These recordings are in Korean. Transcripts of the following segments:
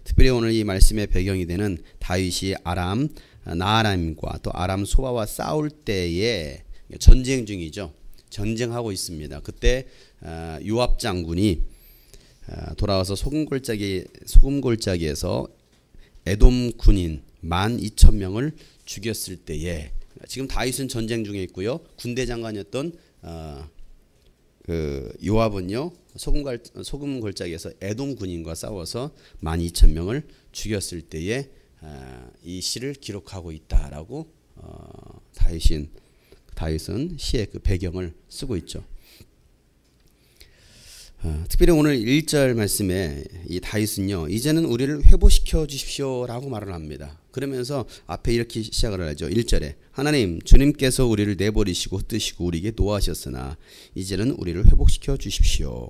특별히 오늘 이 말씀의 배경이 되는 다윗이 아람 나아람과 또 아람 소바와 싸울 때에 전쟁 중이죠. 전쟁하고 있습니다. 그때 요압 장군이 돌아와서 소금골짜기에서 에돔 군인 12,000명을 죽였을 때에 지금 다윗은 전쟁 중에 있고요. 군대 장관이었던 그 요압은요 소금골짜기에서 에돔 군인과 싸워서 12,000명을 죽였을 때에 이 시를 기록하고 있다라고 다윗은 시의 그 배경을 쓰고 있죠. 특별히 오늘 1절 말씀에 이 다윗은요 이제는 우리를 회복시켜 주십시오라고 말을 합니다. 그러면서 앞에 이렇게 시작을 하죠. 1절에 하나님 주님께서 우리를 내버리시고 흩으시고 우리에게 노하셨으나 이제는 우리를 회복시켜 주십시오.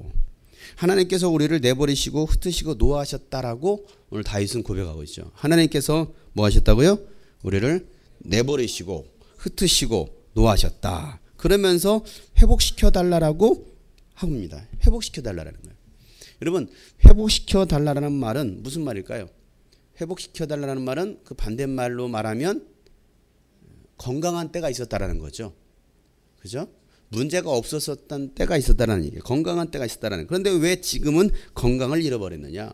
하나님께서 우리를 내버리시고 흩으시고 노하셨다라고 오늘 다윗은 고백하고 있죠. 하나님께서 뭐 하셨다고요? 우리를 내버리시고 흩으시고 노하셨다. 그러면서 회복시켜 달라라고 합니다. 회복시켜 달라라는 거예요. 여러분 회복시켜 달라라는 말은 무슨 말일까요? 회복시켜 달라는 말은 그 반대말로 말하면 건강한 때가 있었다라는 거죠. 그죠? 문제가 없었던 때가 있었다라는 얘기예요. 건강한 때가 있었다라는. 그런데 왜 지금은 건강을 잃어버렸느냐?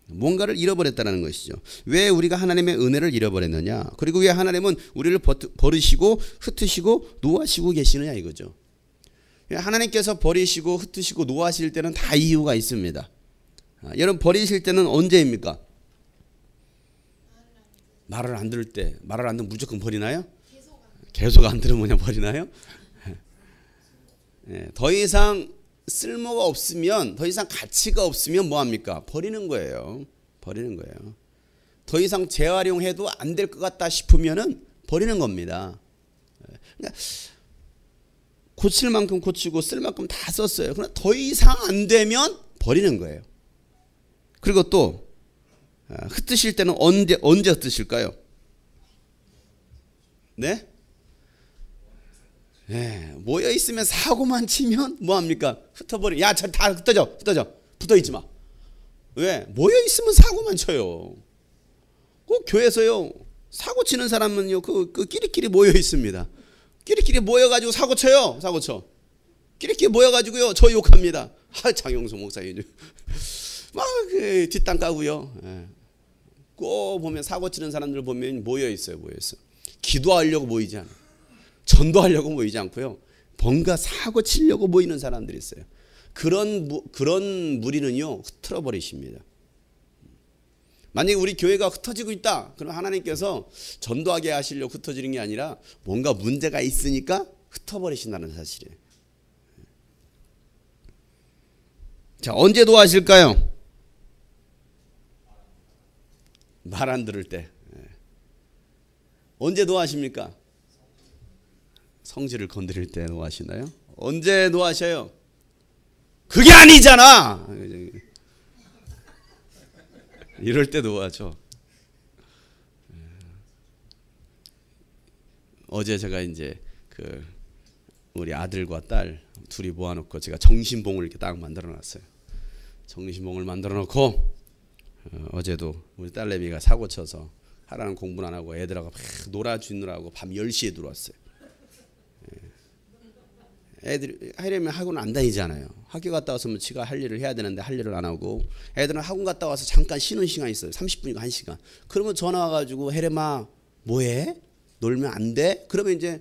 뭔가를 잃어버렸다는 것이죠. 왜 우리가 하나님의 은혜를 잃어버렸느냐? 그리고 왜 하나님은 우리를 버리시고 흩으시고 노하시고 계시느냐 이거죠. 하나님께서 버리시고 흩으시고 노하실 때는 다 이유가 있습니다. 여러분 버리실 때는 언제입니까? 말을 안 들을 때. 말을 안 들으면 무조건 버리나요? 계속 안 들으면 그냥 버리나요? 더 이상 쓸모가 없으면, 더 이상 가치가 없으면 뭐합니까? 버리는 거예요. 버리는 거예요. 더 이상 재활용해도 안 될 것 같다 싶으면은 버리는 겁니다. 그러니까 고칠 만큼 고치고 쓸 만큼 다 썼어요. 그러나 더 이상 안 되면 버리는 거예요. 그리고 또 흩으실 때는 언제 흩으실까요? 네? 네, 모여 있으면 사고만 치면 뭐 합니까? 흩어버려. 야, 다 흩어져. 붙어 있지 마. 왜? 모여 있으면 사고만 쳐요. 꼭 교회에서요 사고 치는 사람은요 그 끼리끼리 모여 있습니다. 끼리끼리 모여가지고 사고 쳐요. 사고 쳐. 끼리끼리 모여가지고요 저 욕합니다. 장영수 목사님 막 뒷땅 까고요. 꼭 보면 사고 치는 사람들 보면 모여 있어요. 기도하려고 모이지 않아요. 전도하려고 모이지 않고요. 뭔가 사고 치려고 모이는 사람들이 있어요. 그런 무리는요 흩어 버리십니다. 만약에 우리 교회가 흩어지고 있다. 그럼 하나님께서 전도하게 하시려고 흩어지는 게 아니라 뭔가 문제가 있으니까 흩어버리신다는 사실이에요. 자, 언제 도와하실까요? 말 안 들을 때. 언제 도와하십니까? 성질을 건드릴 때 노하시나요? 언제 노하셔요? 그게 아니잖아. 이럴 때 노하죠. 어제 제가 이제 우리 아들과 딸 둘이 모아놓고 제가 정신봉을 이렇게 딱 만들어놨어요. 정신봉을 만들어놓고 어제도 우리 딸내미가 사고 쳐서 하라는 공부는 안 하고 애들하고 막 놀아주느라고 밤 10시에 들어왔어요. 애들이 하려면 학원 안 다니잖아요. 학교 갔다 왔으면 지가 할 일을 해야 되는데 할 일을 안 하고 애들은 학원 갔다 와서 잠깐 쉬는 시간이 있어요. 30분이고 1시간. 그러면 전화 와가지고 혜림아 뭐해? 놀면 안 돼? 그러면 이제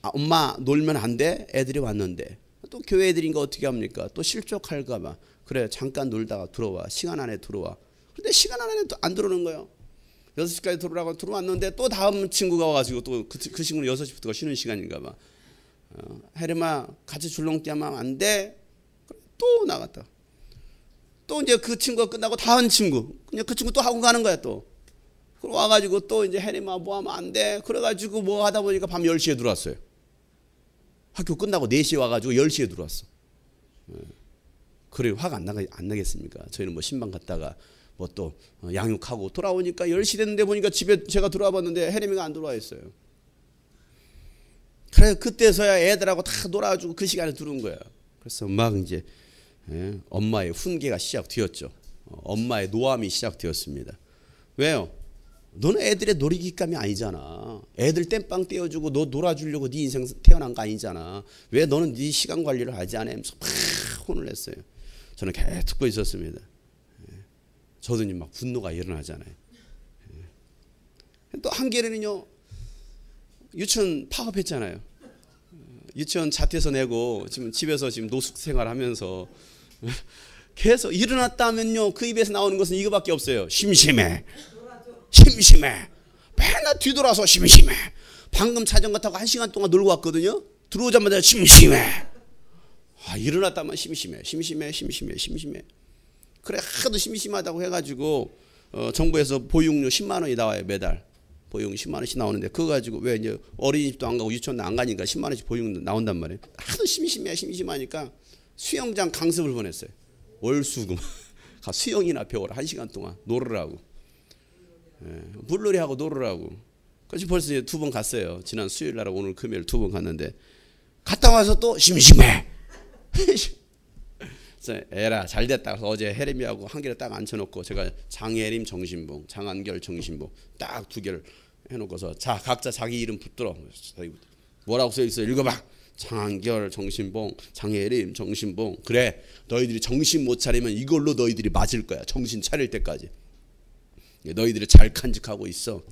엄마 놀면 안 돼? 애들이 왔는데 또 교회 애들인가 어떻게 합니까? 또 실족할까 봐 그래 잠깐 놀다가 들어와. 시간 안에 들어와. 근데 시간 안에 또 안 들어오는 거예요. 6시까지 들어오라고 들어왔는데 또 다음 친구가 와가지고 또 그 친구는 6시부터가 쉬는 시간인가 봐. 혜림아 같이 줄넘기하면 안 돼? 또 나갔다. 또 이제 그 친구가 끝나고 다음 친구 그냥 그 친구 또 학원 가는 거야 또. 그리고 와가지고 또 이제 혜림아 뭐 하면 안 돼? 그래가지고 뭐 하다 보니까 밤 10시에 들어왔어요. 학교 끝나고 4시에 와가지고 10시에 들어왔어. 그래 화가 안 나겠습니까? 저희는 뭐 신방 갔다가 뭐 또 양육하고 돌아오니까 10시 됐는데 보니까 집에 제가 들어와 봤는데 혜림이가 안 들어와 있어요. 그래 그때서야 애들하고 다 놀아주고 그 시간에 들어온 거야. 그래서 막 이제 엄마의 훈계가 시작되었죠. 엄마의 노함이 시작되었습니다. 왜요? 너는 애들의 놀이기감이 아니잖아. 애들 땜빵 떼어주고 너 놀아주려고 네 인생 태어난 거 아니잖아. 왜 너는 네 시간 관리를 하지 않아? 하면서 막 혼을 냈어요. 저는 계속 듣고 있었습니다. 저도 이제 막 분노가 일어나잖아요. 또 한겨레는요, 유치원 파업했잖아요. 유치원 자퇴서 내고 지금 집에서 지금 노숙 생활하면서 계속 일어났다면요, 그 입에서 나오는 것은 이거밖에 없어요. 심심해. 심심해. 맨날 뒤돌아서 심심해. 방금 자전거 타고 1시간 동안 놀고 왔거든요. 들어오자마자 심심해. 일어났다면 심심해. 심심해. 심심해. 심심해. 그래 하도 심심하다고 해가지고 정부에서 보육료 10만 원이 나와요. 매달. 보육료 10만 원씩 나오는데 그거 가지고 왜 이제 어린이집도 안 가고 유치원도 안 가니까 10만 원씩 보육료 나온단 말이에요. 하도 심심하니까 수영장 강습을 보냈어요. 월수금. 가 수영이나 배워라. 1시간 동안 놀으라고. 물놀이하고 놀으라고. 그래서 벌써 2번 갔어요. 지난 수요일 날 오늘 금요일 2번 갔는데 갔다 와서 또 심심해. 에라 잘됐다. 어제 혜림이하고 한 개를 딱 앉혀놓고 제가 장혜림 정신봉, 장한결 정신봉 딱 2개를 해놓고서 자 각자 자기 이름 붙들어. 뭐라고 써있어 읽어봐. 장한결 정신봉, 장혜림 정신봉. 그래 너희들이 정신 못 차리면 이걸로 너희들이 맞을 거야. 정신 차릴 때까지. 너희들이 잘 간직하고 있어.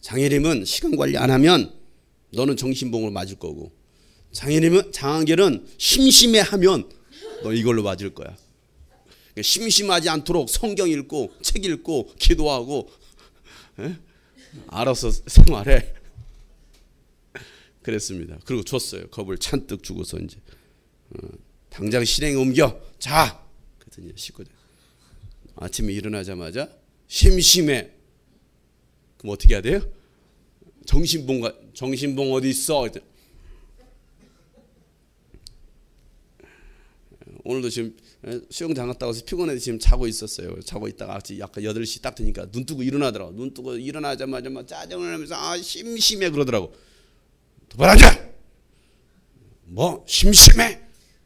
장혜림은 시간 관리 안 하면 너는 정신봉으로 맞을 거고, 장한결은 심심해하면 너 이걸로 맞을 거야. 심심하지 않도록 성경 읽고 책 읽고 기도하고 알아서 생활해. 그랬습니다. 그리고 줬어요. 겁을 잔뜩 주고서 이제 당장 실행에 옮겨. 자. 그랬더니 씻고 아침에 일어나자마자 심심해. 그럼 어떻게 해야 돼요? 정신봉 어디 있어? 오늘도 지금 수영장 갔다 와서 피곤해서 지금 자고 있었어요. 자고 있다가 약간 8시 딱 되니까 눈 뜨고 일어나더라고. 눈 뜨고 일어나자마자 막 짜증을 내면서 심심해 그러더라고. 도발 앉아! 뭐 심심해?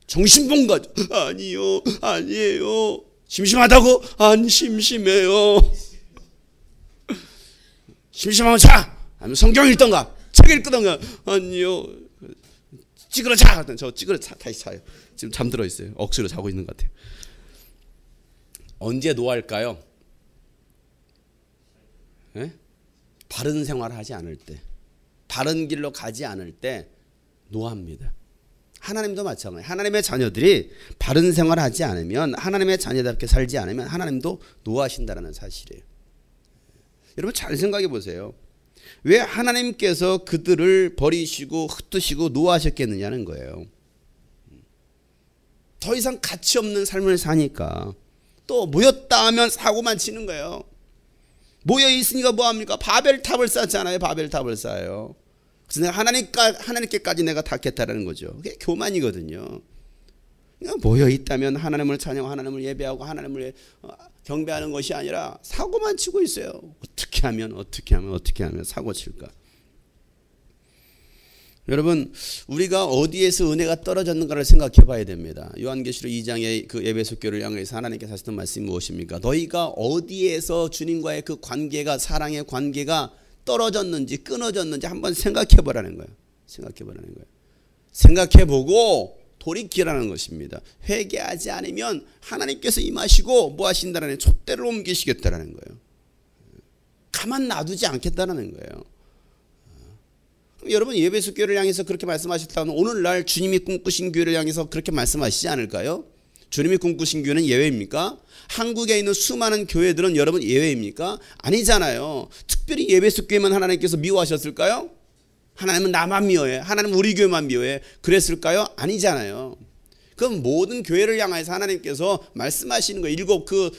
정신봉 가져. 아니에요. 심심하다고? 안 심심해요. 심심하면 자. 아니면 성경 읽던가 책 읽던가. 아니요. 찌그러 자. 저 찌그러 자. 다시 자요. 지금 잠들어 있어요. 억지로 자고 있는 것 같아요. 언제 노할까요? 바른 생활하지 않을 때, 바른 길로 가지 않을 때 노합니다. 하나님도 마찬가지예요. 하나님의 자녀들이 바른 생활하지 않으면, 하나님의 자녀답게 살지 않으면 하나님도 노하신다는 사실이에요. 여러분 잘 생각해 보세요. 왜 하나님께서 그들을 버리시고 흩으시고 노하셨겠느냐는 거예요. 더 이상 가치 없는 삶을 사니까. 또 모였다 하면 사고만 치는 거예요. 모여 있으니까 뭐합니까? 바벨탑을 쌓잖아요. 바벨탑을 쌓아요. 그래서 내가 하나님께까지 내가 닿겠다라는 거죠. 그게 교만이거든요. 모여 있다면 하나님을 찬양하고 하나님을 예배하고 하나님을 경배하는 것이 아니라 사고만 치고 있어요. 어떻게 하면 사고 칠까? 여러분 우리가 어디에서 은혜가 떨어졌는가를 생각해 봐야 됩니다. 요한계시록 2장의 그 에베소 교회를 향해서 하나님께서 하셨던 말씀이 무엇입니까? 너희가 어디에서 주님과의 그 관계가, 사랑의 관계가 떨어졌는지 끊어졌는지 한번 생각해 보라는 거예요. 생각해 보고 돌이키라는 것입니다. 회개하지 않으면 하나님께서 임하시고 뭐 하신다라는 촛대를 옮기시겠다라는 거예요. 가만 놔두지 않겠다라는 거예요. 여러분 에베소 교회를 향해서 그렇게 말씀하셨다면 오늘날 주님이 꿈꾸신 교회를 향해서 그렇게 말씀하시지 않을까요? 주님이 꿈꾸신 교회는 예외입니까? 한국에 있는 수많은 교회들은 여러분 예외입니까? 아니잖아요. 특별히 에베소 교회만 하나님께서 미워하셨을까요? 하나님은 나만 미워해. 하나님은 우리 교회만 미워해. 그랬을까요? 아니잖아요. 그럼 모든 교회를 향해서 하나님께서 말씀하시는 거예요.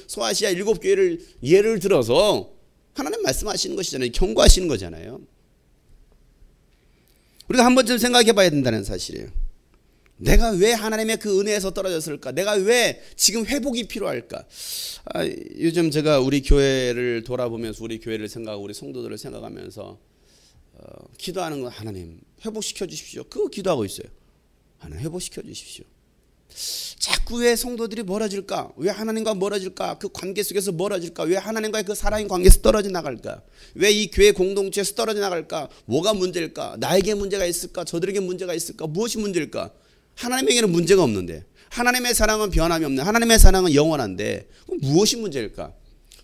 소아시아 7교회를 예를 들어서 하나님 말씀하시는 것이잖아요. 경고하시는 거잖아요. 우리가 한 번쯤 생각해 봐야 된다는 사실이에요. 내가 왜 하나님의 그 은혜에서 떨어졌을까? 내가 왜 지금 회복이 필요할까? 요즘 제가 우리 교회를 돌아보면서 우리 교회를 생각하고 우리 성도들을 생각하면서 기도하는 건 하나님 회복시켜 주십시오. 그거 기도하고 있어요. 하나님 회복시켜 주십시오. 자꾸 왜 성도들이 멀어질까? 왜 하나님과 멀어질까? 그 관계 속에서 멀어질까? 왜 하나님과의 그 사랑의 관계에서 떨어져 나갈까? 왜 이 교회 공동체에서 떨어져 나갈까? 뭐가 문제일까? 나에게 문제가 있을까? 저들에게 문제가 있을까? 무엇이 문제일까? 하나님에게는 문제가 없는데, 하나님의 사랑은 변함이 없는, 하나님의 사랑은 영원한데 그럼 무엇이 문제일까?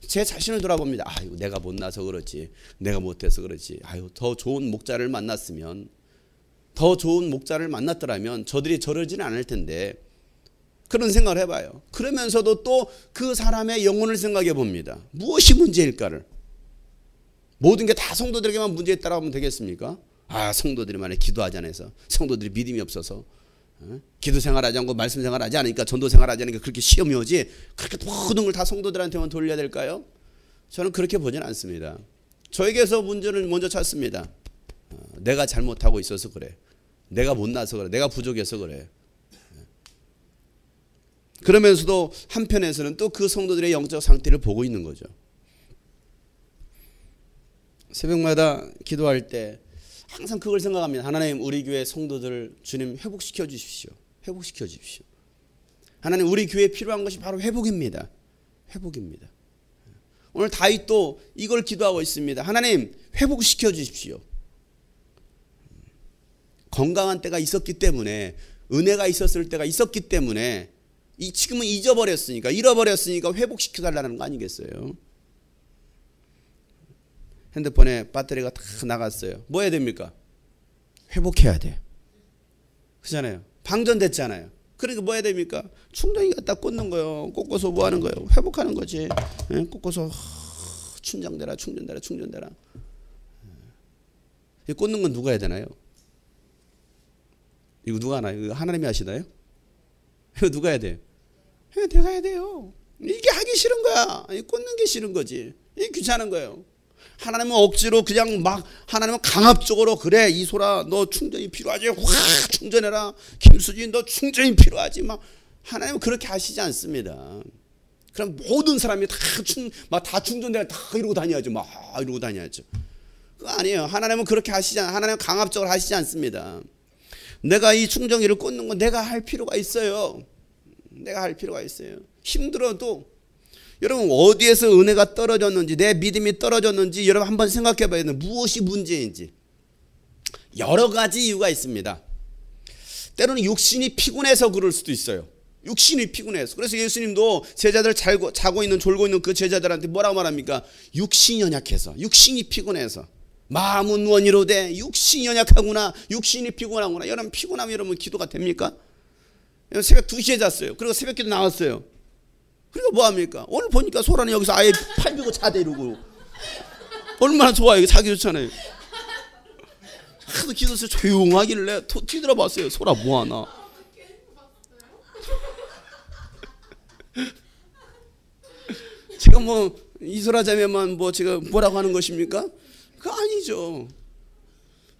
제 자신을 돌아봅니다. 아유, 내가 못나서 그렇지, 내가 못해서 그렇지. 아유, 더 좋은 목자를 만났으면, 더 좋은 목자를 만났더라면 저들이 저러지는 않을 텐데, 그런 생각을 해봐요. 그러면서도 또 그 사람의 영혼을 생각해 봅니다. 무엇이 문제일까를. 모든 게 다 성도들에게만 문제 있다고 하면 되겠습니까? 아, 성도들이 만약에 기도하지 않아서, 성도들이 믿음이 없어서, 기도 생활하지 않고 말씀 생활하지 않으니까, 전도 생활하지 않으니까 그렇게 시험이 오지, 그렇게 모든 걸 다 성도들한테만 돌려야 될까요? 저는 그렇게 보지는 않습니다. 저에게서 문제를 먼저 찾습니다. 내가 잘못하고 있어서 그래, 내가 못나서 그래, 내가 부족해서 그래. 그러면서도 한편에서는 또 그 성도들의 영적 상태를 보고 있는 거죠. 새벽마다 기도할 때 항상 그걸 생각합니다. 하나님, 우리 교회 성도들을 주님 회복시켜 주십시오. 회복시켜 주십시오. 하나님, 우리 교회에 필요한 것이 바로 회복입니다. 회복입니다. 오늘 다윗도 이걸 기도하고 있습니다. 하나님, 회복시켜 주십시오. 건강한 때가 있었기 때문에, 은혜가 있었을 때가 있었기 때문에, 지금은 잊어버렸으니까, 잃어버렸으니까 회복시켜달라는 거 아니겠어요? 핸드폰에 배터리가 다 나갔어요. 뭐 해야 됩니까? 회복해야 돼. 그렇잖아요. 방전됐잖아요. 그러니까 뭐 해야 됩니까? 충전기 갖다 꽂는 거예요. 꽂고서 뭐 하는 거예요? 회복하는 거지. 꽂고서 충전되라, 충전되라, 충전되라. 꽂는 건 누가 해야 되나요? 이거 누가 하나요? 이거 하나님이 하시나요? 이거 누가 해야 돼요? 내가 해야 돼요. 이게 하기 싫은 거야. 꽂는 게 싫은 거지. 이게 귀찮은 거예요. 하나님은 억지로 그냥 막, 하나님은 강압적으로, 그래 이소라 너 충전이 필요하지, 확 충전해라. 김수진 너 충전이 필요하지. 막 하나님은 그렇게 하시지 않습니다. 그럼 모든 사람이 다 충전되라, 다 이러고 다녀야죠. 막 이러고 다녀야죠. 그거 아니에요. 하나님은 그렇게 하시지 않아요. 하나님은 강압적으로 하시지 않습니다. 내가 이 충전기를 꽂는 건 내가 할 필요가 있어요. 내가 할 필요가 있어요. 힘들어도 여러분, 어디에서 은혜가 떨어졌는지, 내 믿음이 떨어졌는지 여러분 한번 생각해 봐야 돼요. 무엇이 문제인지. 여러 가지 이유가 있습니다. 때로는 육신이 피곤해서 그럴 수도 있어요. 육신이 피곤해서. 그래서 예수님도 제자들 자고 있는, 졸고 있는 그 제자들한테 뭐라고 말합니까? 육신이 연약해서, 육신이 피곤해서. 마음은 원이로되 육신이 연약하구나, 육신이 피곤하구나. 여러분, 피곤하면 여러분 기도가 됩니까? 새벽 2시에 잤어요. 그리고 새벽 기도 나왔어요. 그리고 뭐합니까? 오늘 보니까 소라는 여기서 아예 팔 비고 자대 이러고. 얼마나 좋아요. 자기 좋잖아요. 하도 기도해서 조용하길래 뒤돌아봤어요. 소라 뭐하나. 제가 뭐 이소라 자매만 뭐 제가 뭐라고 하는 것입니까? 그거 아니죠.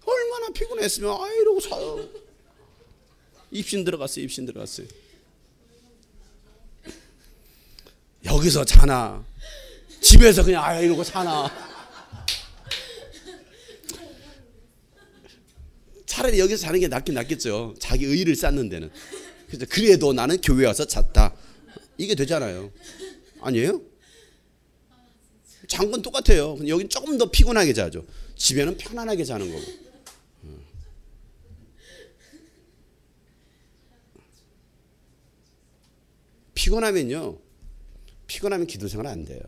얼마나 피곤했으면 이러고 자요. 입신 들어갔어요. 입신 들어갔어요. 여기서 자나, 집에서 그냥 이러고 자나. 차라리 여기서 자는 게 낫긴 낫겠죠. 자기 의의를 쌓는 데는. 그래도 나는 교회 와서 잤다, 이게 되잖아요. 아니에요? 잔 건 똑같아요. 여긴 조금 더 피곤하게 자죠. 집에는 편안하게 자는 거고. 피곤하면 기도 생활 안 돼요.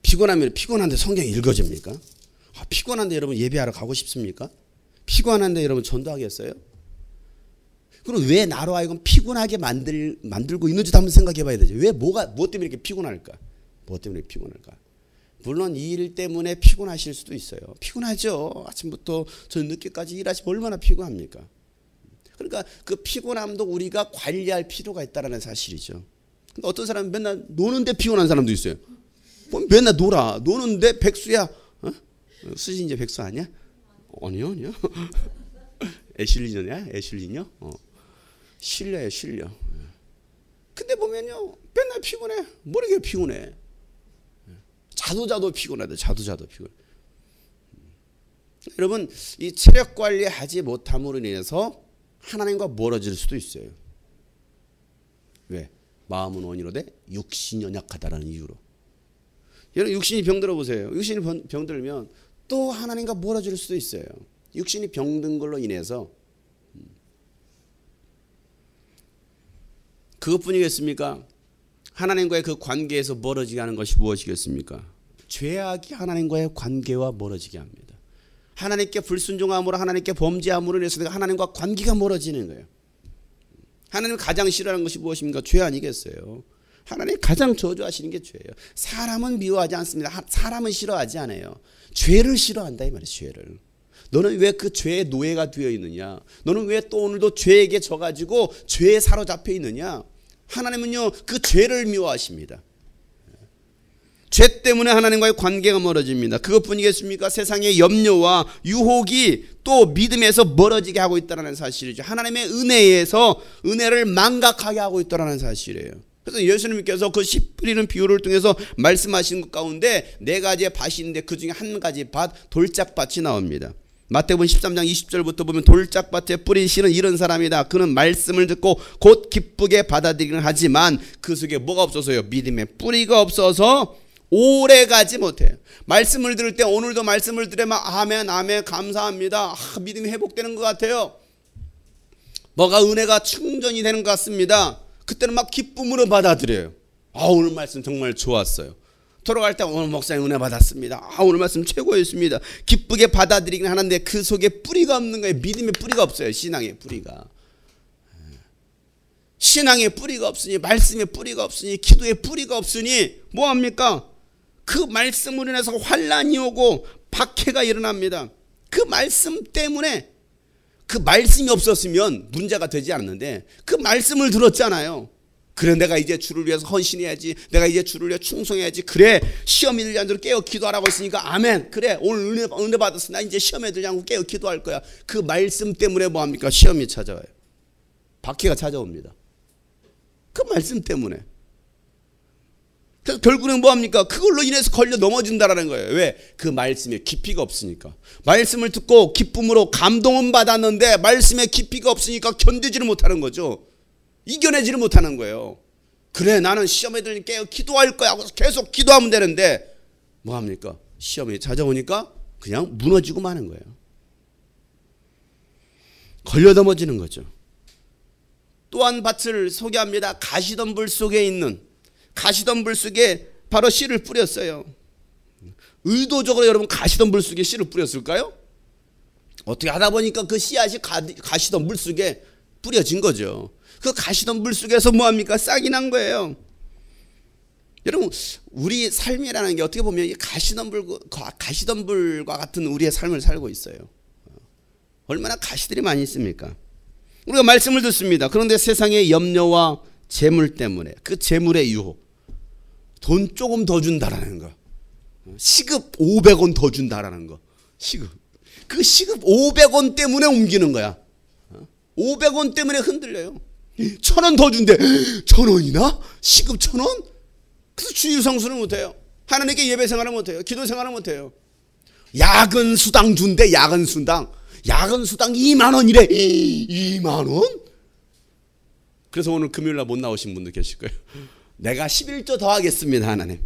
피곤한데 성경 읽어집니까? 피곤한데 여러분 예배하러 가고 싶습니까? 피곤한데 여러분 전도하겠어요? 그럼 왜 나로 하여금 피곤하게 만들고 있는지도 한번 생각해 봐야 되죠. 뭐 때문에 이렇게 피곤할까? 뭐 때문에 피곤할까? 물론 이 일 때문에 피곤하실 수도 있어요. 피곤하죠. 아침부터 저녁 늦게까지 일하시면 얼마나 피곤합니까? 그러니까 그 피곤함도 우리가 관리할 필요가 있다는 사실이죠. 근데 어떤 사람은 맨날 노는데 피곤한 사람도 있어요. 맨날 노는데 백수야. 수지 이제 백수 아니야? 아니요. 애슐리녀냐? 애슐리녀? 실려요, 실려. 근데 보면요, 맨날 피곤해. 모르게 피곤해. 자도 피곤하다. 자도 피곤해. 여러분, 이 체력 관리하지 못함으로 인해서 하나님과 멀어질 수도 있어요. 왜? 마음은 원이로되 육신이 연약하다라는 이유로. 여러분 육신이 병들어 보세요. 육신이 병들면 또 하나님과 멀어질 수도 있어요. 육신이 병든 걸로 인해서. 그것뿐이겠습니까? 하나님과의 그 관계에서 멀어지게 하는 것이 무엇이겠습니까? 죄악이 하나님과의 관계와 멀어지게 합니다. 하나님께 불순종함으로 하나님께 범죄함으로 인해서 내가 하나님과 관계가 멀어지는 거예요. 하나님 가장 싫어하는 것이 무엇입니까? 죄 아니겠어요? 하나님 가장 저주하시는 게 죄예요. 사람은 미워하지 않습니다. 사람은 싫어하지 않아요. 죄를 싫어한다 이 말이에요. 죄를. 너는 왜 그 죄의 노예가 되어 있느냐? 너는 왜 또 오늘도 죄에게 져가지고 죄에 사로잡혀 있느냐? 하나님은요 그 죄를 미워하십니다. 죄 때문에 하나님과의 관계가 멀어집니다. 그것뿐이겠습니까? 세상의 염려와 유혹이 또 믿음에서 멀어지게 하고 있다는 사실이죠. 하나님의 은혜에서 은혜를 망각하게 하고 있다는 사실이에요. 그래서 예수님께서 그 씨 뿌리는 비유를 통해서 말씀하신 것 가운데 네 가지의 밭이 있는데 그 중에 한 가지 밭, 돌짝밭이 나옵니다. 마태복음 13장 20절부터 보면 돌짝밭에 뿌린 씨는 이런 사람이다. 그는 말씀을 듣고 곧 기쁘게 받아들이긴 하지만 그 속에 뭐가 없어서요? 믿음의 뿌리가 없어서 오래 가지 못해요. 말씀을 들을 때 오늘도 말씀을 들으면 아멘 아멘 감사합니다. 믿음이 회복되는 것 같아요. 뭐가 은혜가 충전이 되는 것 같습니다. 그때는 막 기쁨으로 받아들여요. 오늘 말씀 정말 좋았어요. 돌아갈 때 오늘 목사님 은혜 받았습니다. 오늘 말씀 최고였습니다. 기쁘게 받아들이긴 하는데 그 속에 뿌리가 없는 거예요. 믿음의 뿌리가 없어요. 신앙의 뿌리가. 신앙의 뿌리가 없으니 말씀의 뿌리가 없으니 기도의 뿌리가 없으니 뭐합니까? 그 말씀으로 인해서 환난이 오고 박해가 일어납니다. 그 말씀 때문에 그 말씀이 없었으면 문제가 되지 않는데 그 말씀을 들었잖아요. 그래 내가 이제 주를 위해서 헌신해야지. 내가 이제 주를 위해 충성해야지. 그래 시험이 들지 않도록 깨어 기도하라고 했으니까 아멘. 그래 오늘 은혜 받았어. 나 이제 시험에 들지 않고 깨어 기도할 거야. 그 말씀 때문에 뭐합니까? 시험이 찾아와요. 박해가 찾아옵니다. 그 말씀 때문에. 그래서 결국은 뭐합니까? 그걸로 인해서 걸려 넘어진다라는 거예요. 왜? 그 말씀에 깊이가 없으니까. 말씀을 듣고 기쁨으로 감동은 받았는데 말씀에 깊이가 없으니까 견디지를 못하는 거죠. 이겨내지를 못하는 거예요. 그래 나는 시험에 들니 깨어 기도할 거야 하고 계속 기도하면 되는데 뭐합니까? 시험이 찾아오니까 그냥 무너지고 마는 거예요. 걸려 넘어지는 거죠. 또 한 밭을 소개합니다. 가시덤불 속에 있는 가시덤불 속에 바로 씨를 뿌렸어요. 의도적으로 여러분 가시덤불 속에 씨를 뿌렸을까요? 어떻게 하다 보니까 그 씨앗이 가시덤불 속에 뿌려진 거죠. 그 가시덤불 속에서 뭐합니까? 싹이 난 거예요. 여러분 우리 삶이라는 게 어떻게 보면 가시덤불과 같은 우리의 삶을 살고 있어요. 얼마나 가시들이 많이 있습니까? 우리가 말씀을 듣습니다. 그런데 세상의 염려와 재물 때문에 그 재물의 유혹, 돈 조금 더 준다라는 거, 시급 500원 더 준다라는 거, 그 시급 500원 때문에 옮기는 거야. 500원 때문에 흔들려요. 1,000원 더 준대. 1,000원이나? 시급 1,000원? 그래서 주일 성수를 못해요. 하나님께 예배 생활을 못해요. 기도 생활을 못해요. 야근 수당 준대. 야근 수당 2만 원이래. 2만 원? 그래서 오늘 금요일날 못 나오신 분도 계실 거예요. 내가 11조 더 하겠습니다. 하나님.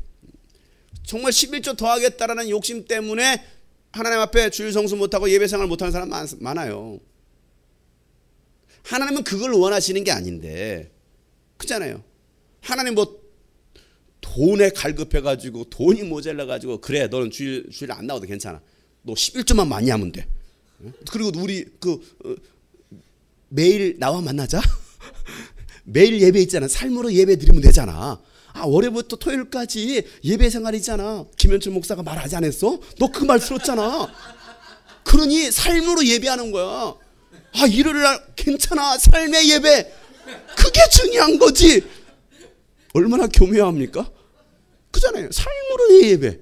정말 11조 더 하겠다라는 욕심 때문에 하나님 앞에 주일 성수 못하고 예배 생활 못하는 사람 많아요. 하나님은 그걸 원하시는 게 아닌데 그렇잖아요. 하나님 뭐 돈에 갈급해가지고 돈이 모자라가지고 그래 너는 주일 안 나와도 괜찮아. 너 11조만 많이 하면 돼. 그리고 우리 매일 나와 만나자. 매일 예배 있잖아. 삶으로 예배 드리면 되잖아. 월요일부터 토요일까지 예배 생활 있잖아. 김현철 목사가 말하지 않았어? 너 그 말 들었잖아. 그러니 삶으로 예배하는 거야. 일요일날 괜찮아. 삶의 예배. 그게 중요한 거지. 얼마나 교묘합니까? 그잖아요. 삶으로의 예배.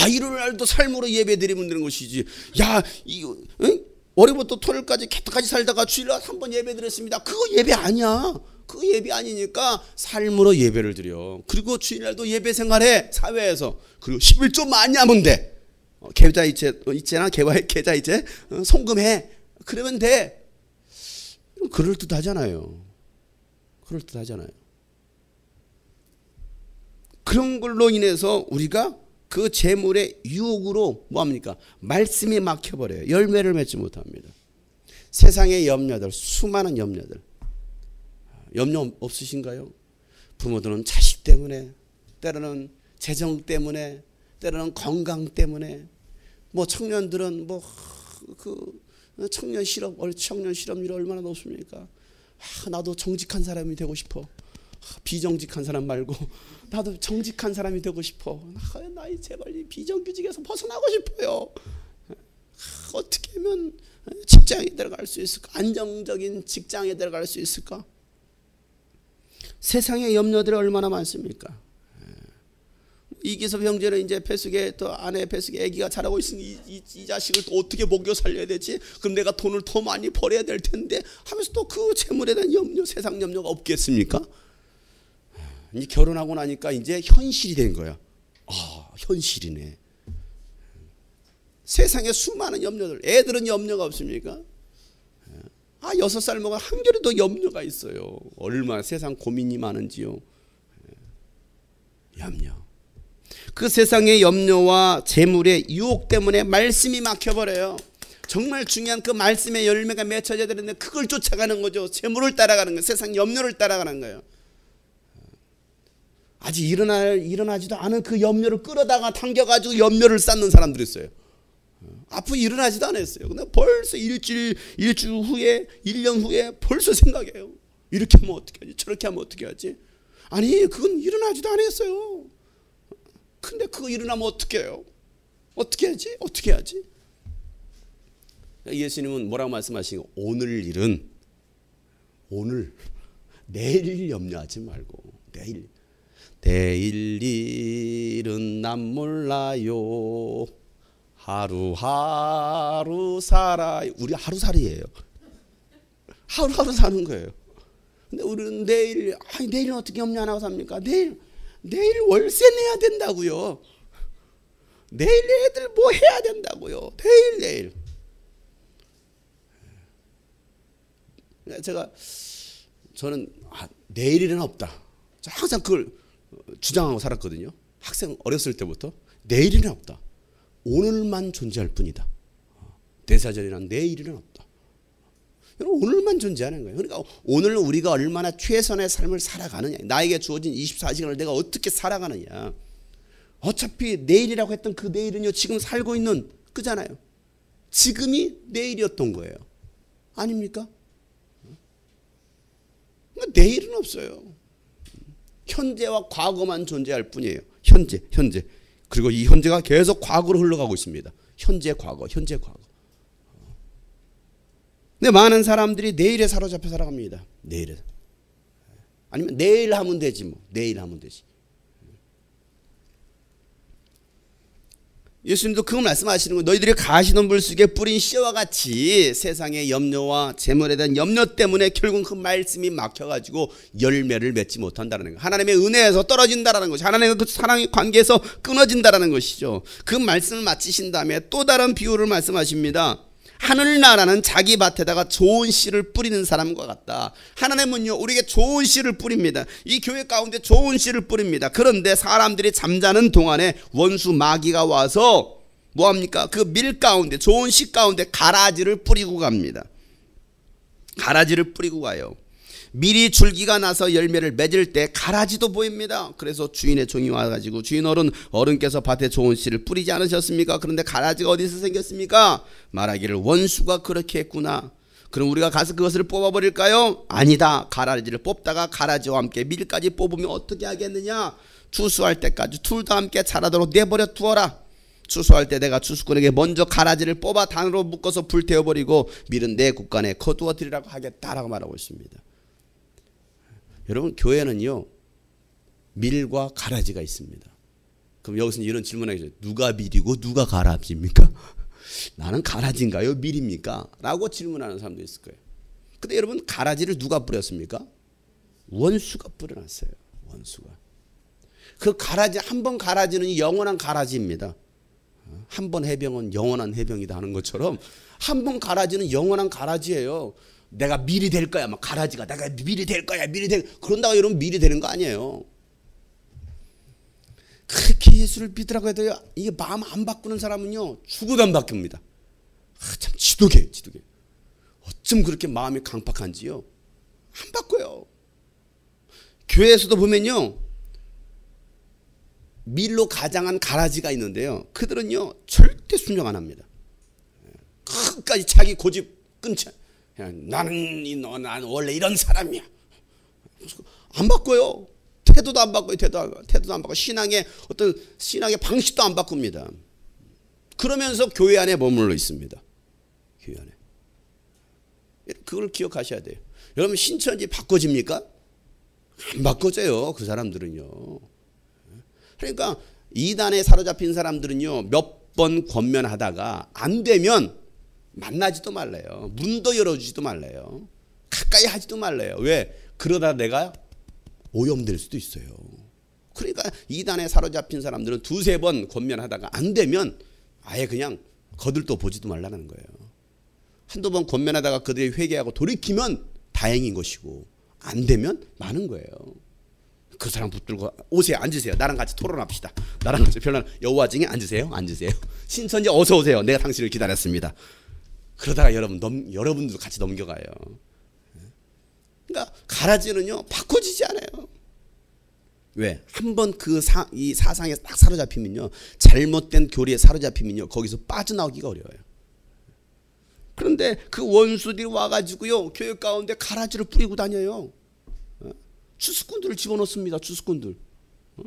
일요일날도 삶으로 예배 드리면 되는 것이지. 이거 월요일부터 토요일까지 개떡까지 살다가 주일날 한 번 예배 드렸습니다. 그거 예배 아니야. 그거 예배 아니니까 삶으로 예배를 드려. 그리고 주일날도 예배 생활해. 사회에서. 그리고 11조 많이 하면 돼. 계좌이체나 계좌이체 송금해. 그러면 돼. 그럴듯하잖아요. 그럴듯하잖아요. 그런 걸로 인해서 우리가 그 재물의 유혹으로 뭐합니까? 말씀이 막혀버려요. 열매를 맺지 못합니다. 세상의 염려들, 수많은 염려들. 염려 없으신가요? 부모들은 자식 때문에, 때로는 재정 때문에, 때로는 건강 때문에, 뭐 청년들은 뭐 그 청년 실업률이 얼마나 높습니까? 나도 정직한 사람이 되고 싶어. 비정직한 사람 말고 나도 정직한 사람이 되고 싶어. 나 제발 이 비정규직에서 벗어나고 싶어요. 어떻게 하면 직장에 들어갈 수 있을까? 안정적인 직장에 들어갈 수 있을까? 세상의 염려들이 얼마나 많습니까? 이기섭 형제는 이제 뱃속에 또 아내 뱃속에 아기가 자라고 있으니 이 자식을 또 어떻게 먹여 살려야 되지? 그럼 내가 돈을 더 많이 벌어야 될 텐데 하면서 또 그 재물에 대한 염려, 세상 염려가 없겠습니까? 이제 결혼하고 나니까 이제 현실이 된 거야. 현실이네. 세상에 수많은 염려들. 애들은 염려가 없습니까? 6살 먹은 한결에도 염려가 있어요. 얼마나 세상 고민이 많은지요. 염려. 그 세상의 염려와 재물의 유혹 때문에 말씀이 막혀버려요. 정말 중요한 그 말씀의 열매가 맺혀져야 되는데 그걸 쫓아가는 거죠. 재물을 따라가는 거예요. 세상 염려를 따라가는 거예요. 아직 일어나지도 않은 그 염려를 끌어다가 당겨가지고 염려를 쌓는 사람들이 있어요. 앞으로 일어나지도 않았어요. 근데 벌써 일주일 후에, 1년 후에 벌써 생각해요. 이렇게 하면 어떻게 하지? 저렇게 하면 어떻게 하지? 아니, 그건 일어나지도 않았어요. 근데 그거 일어나면 어떻게 해요? 어떻게 하지? 어떻게 하지? 예수님은 뭐라고 말씀하시고, 오늘 일은 오늘, 내일 염려하지 말고 내일 일은 난 몰라요. 하루하루 살아요. 우리 하루살이에요. 하루하루 사는 거예요. 근데 우리는 내일은 어떻게 염려 안 하고 삽니까? 내일 월세 내야 된다고요. 내일 애들 뭐 해야 된다고요. 내일. 저는 내일은 없다. 항상 그걸 주장하고 살았거든요. 학생 어렸을 때부터 내일은 없다. 오늘만 존재할 뿐이다. 대사절이란 내일은 없다. 여러분, 오늘만 존재하는 거예요. 그러니까 오늘 우리가 얼마나 최선의 삶을 살아가느냐, 나에게 주어진 24시간을 내가 어떻게 살아가느냐. 어차피 내일이라고 했던 그 내일은요, 지금 살고 있는 그잖아요. 지금이 내일이었던 거예요. 아닙니까? 내일은 없어요. 현재와 과거만 존재할 뿐이에요. 현재. 그리고 이 현재가 계속 과거로 흘러가고 있습니다. 현재, 과거. 근데 많은 사람들이 내일에 사로잡혀 살아갑니다. 내일에. 아니면 내일 하면 되지 뭐. 내일 하면 되지. 예수님도 그거 말씀하시는 거예요. 너희들이 가시던 물속에 뿌린 씨와 같이 세상의 염려와 재물에 대한 염려 때문에 결국 그 말씀이 막혀가지고 열매를 맺지 못한다는 거예요. 하나님의 은혜에서 떨어진다는 것이, 하나님의 그 사랑의 관계에서 끊어진다는 것이죠. 그 말씀을 마치신 다음에 또 다른 비유를 말씀하십니다. 하늘나라는 자기 밭에다가 좋은 씨를 뿌리는 사람과 같다. 하나님은요, 우리에게 좋은 씨를 뿌립니다. 이 교회 가운데 좋은 씨를 뿌립니다. 그런데 사람들이 잠자는 동안에 원수 마귀가 와서 뭐합니까? 그 밀 가운데, 좋은 씨 가운데 가라지를 뿌리고 갑니다. 가라지를 뿌리고 가요. 밀이 줄기가 나서 열매를 맺을 때 가라지도 보입니다. 그래서 주인의 종이 와가지고, 주인 어른께서 밭에 좋은 씨를 뿌리지 않으셨습니까? 그런데 가라지가 어디서 생겼습니까? 말하기를 원수가 그렇게 했구나. 그럼 우리가 가서 그것을 뽑아버릴까요? 아니다. 가라지를 뽑다가 가라지와 함께 밀까지 뽑으면 어떻게 하겠느냐? 추수할 때까지 둘 다 함께 자라도록 내버려 두어라. 추수할 때 내가 추수꾼에게 먼저 가라지를 뽑아 단으로 묶어서 불태워버리고 밀은 내 곳간에 거두어 드리라고 하겠다라고 말하고 있습니다. 여러분, 교회는요, 밀과 가라지가 있습니다. 그럼 여기서 이런 질문하겠죠. 누가 밀이고 누가 가라지입니까? 나는 가라지인가요? 밀입니까? 라고 질문하는 사람도 있을 거예요. 근데 여러분, 가라지를 누가 뿌렸습니까? 원수가 뿌려놨어요. 원수가. 그 가라지, 한 번 가라지는 영원한 가라지입니다. 한 번 해병은 영원한 해병이다 하는 것처럼 한 번 가라지는 영원한 가라지예요. 내가 미리 될 거야. 막 가라지가 내가 미리 될 거야. 그런다고 여러분 미리 되는 거 아니에요. 그렇게 예수를 믿으라고 해도 이게 마음 안 바꾸는 사람은요 죽어도 안 바뀝니다. 참 지독해. 어쩜 그렇게 마음이 강팍한지요. 안 바꿔요. 교회에서도 보면요 밀로 가장한 가라지가 있는데요. 그들은요 절대 순종 안 합니다. 끝까지 자기 고집 끊지. 나는 원래 이런 사람이야. 안 바꿔요. 태도도 안 바꿔요. 태도도 안 바꿔. 신앙의 방식도 안 바꿉니다. 그러면서 교회 안에 머물러 있습니다. 교회 안에. 그걸 기억하셔야 돼요. 여러분 신천지 바꿔집니까? 안 바꿔져요. 그 사람들은요. 그러니까 이단에 사로잡힌 사람들은요 몇 번 권면하다가 안 되면 만나지도 말래요. 문도 열어주지도 말래요. 가까이 하지도 말래요. 왜? 그러다 내가 오염될 수도 있어요. 그러니까 이단에 사로잡힌 사람들은 두세 번 권면하다가 안 되면 아예 그냥 거들떠 보지도 말라는 거예요. 한두 번 권면하다가 그들이 회개하고 돌이키면 다행인 것이고 안 되면 많은 거예요. 그 사람 붙들고 오세요. 앉으세요. 나랑 같이 토론합시다. 나랑 같이 별난 여호와 증에 앉으세요. 신천지 어서 오세요. 내가 당신을 기다렸습니다. 그러다가 여러분들도 같이 넘겨가요. 그러니까 가라지는요 바꿔지지 않아요. 왜? 한번 이 사상에 딱 사로잡히면요 잘못된 교리에 사로잡히면요 거기서 빠져나오기가 어려워요. 그런데 그 원수들이 와가지고요 교회 가운데 가라지를 뿌리고 다녀요. 추수꾼들을 집어넣습니다. 추수꾼들.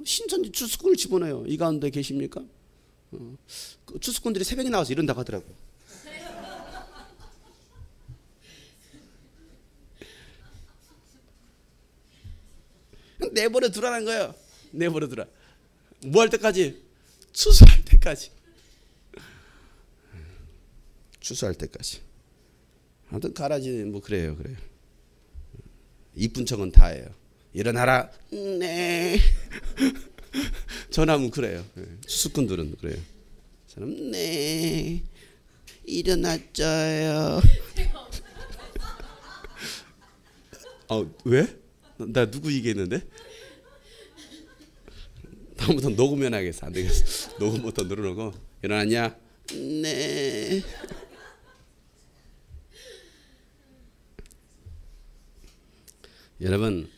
신천지 추수꾼을 집어넣어요. 이 가운데 계십니까? 그 추수꾼들이 새벽에 나와서 이런다고 하더라고요. 내버려 두라는 거예요. 내버려 두라. 뭐 할 때까지? 추수할 때까지. 추수할 때까지. 아무튼 가라지 뭐 그래요. 이쁜 척은 다예요. 일어나라. 네. 전하면 그래요. 추수꾼들은 그래요. 저는 네. 일어났어요. 왜? 나 누구 얘기했는데? 다음부터 녹음해놔야겠어. 안 되겠어. 녹음부터 누르고 일어났냐? 네. 여러분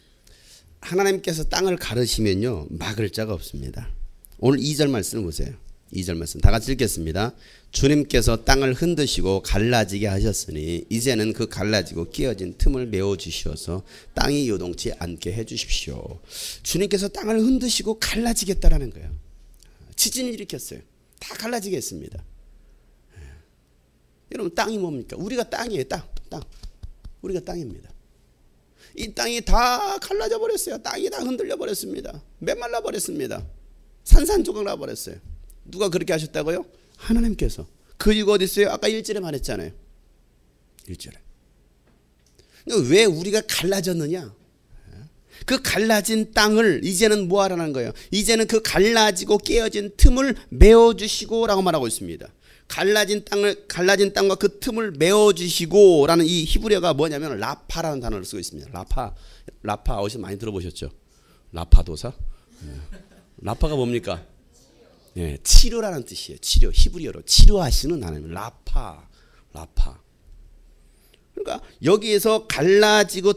하나님께서 땅을 가르시면요 막을 자가 없습니다. 오늘 2절 말씀을 보세요. 2절 말씀 다 같이 읽겠습니다. 주님께서 땅을 흔드시고 갈라지게 하셨으니 이제는 그 갈라지고 끼어진 틈을 메워주시어서 땅이 요동치 않게 해주십시오. 주님께서 땅을 흔드시고 갈라지겠다라는 거예요. 지진을 일으켰어요. 다 갈라지게 했습니다. 여러분 땅이 뭡니까? 우리가 땅이에요. 땅. 우리가 땅입니다. 이 땅이 다 갈라져 버렸어요. 땅이 다 흔들려 버렸습니다. 메말라 버렸습니다. 산산조각 나 버렸어요. 누가 그렇게 하셨다고요? 하나님께서. 그 이유가 어디 있어요? 아까 1절에 말했잖아요. 1절에. 왜 우리가 갈라졌느냐? 그 갈라진 땅을 이제는 뭐 하라는 거예요? 이제는 그 갈라지고 깨어진 틈을 메워주시고 라고 말하고 있습니다. 갈라진 땅과 그 틈을 메워주시고 라는 이 히브리어가 뭐냐면 라파라는 단어를 쓰고 있습니다. 라파 어디서 많이 들어보셨죠? 라파도사? 라파가 뭡니까? 예, 치료라는 뜻이에요. 치료. 히브리어로 치료하시는 하나님. 라파. 그러니까 여기에서 갈라지고